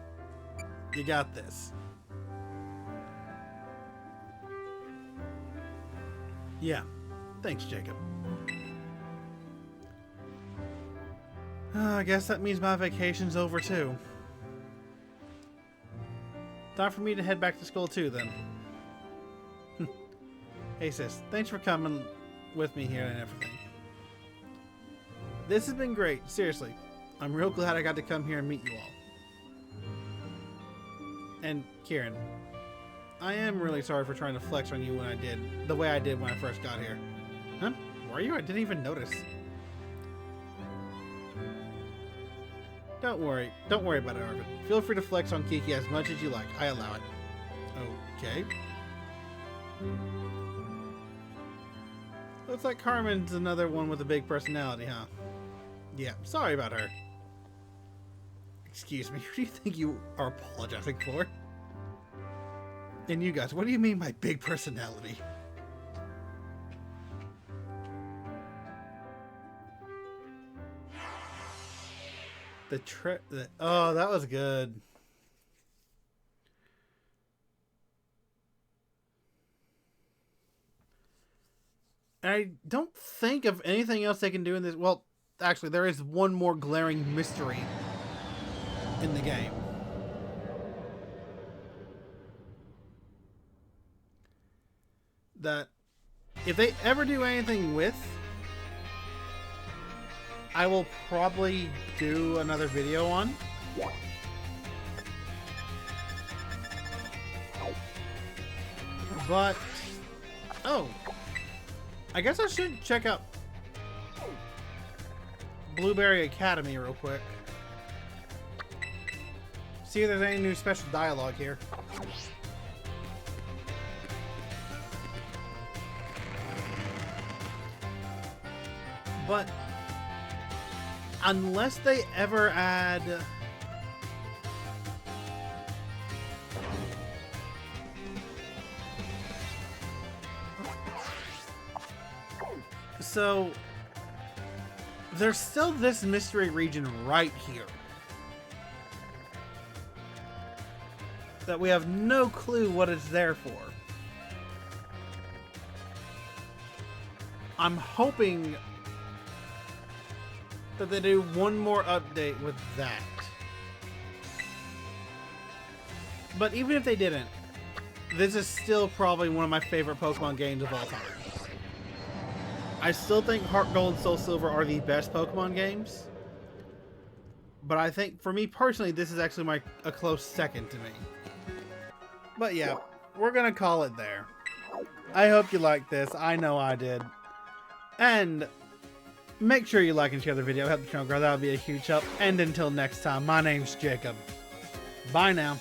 You got this. Yeah. Thanks, Jacob. I guess that means my vacation's over too. Time for me to head back to school too, then. Hey sis, thanks for coming with me here and everything. This has been great, seriously. I'm real glad I got to come here and meet you all. And Kieran, I am really sorry for trying to flex on you when I did, the way I did when I first got here. Huh? Were you? I didn't even notice. Don't worry about it, Arvid. Feel free to flex on Kiki as much as you like. I allow it. Okay. Looks like Carmen's another one with a big personality, huh? Yeah, sorry about her. Excuse me, who do you think you are apologizing for? And you guys, what do you mean by big personality? Oh, that was good. I don't think of anything else they can do in this. Well, actually, there is one more glaring mystery in the game. That if they ever do anything with, I will probably do another video on. But, oh, I guess I should check out Blueberry Academy real quick. See if there's any new special dialogue here. But unless they ever add so there's still this mystery region right here that we have no clue what it's there for. I'm hoping that they do one more update with that. But even if they didn't, this is still probably one of my favorite Pokemon games of all time. I still think Heart Gold and Soul Silver are the best Pokemon games. But I think, for me personally, this is actually a close second to me. But yeah, we're gonna call it there. I hope you liked this. I know I did. And make sure you like and share the video. Help the channel grow. That would be a huge help. And until next time, my name's Jacob. Bye now.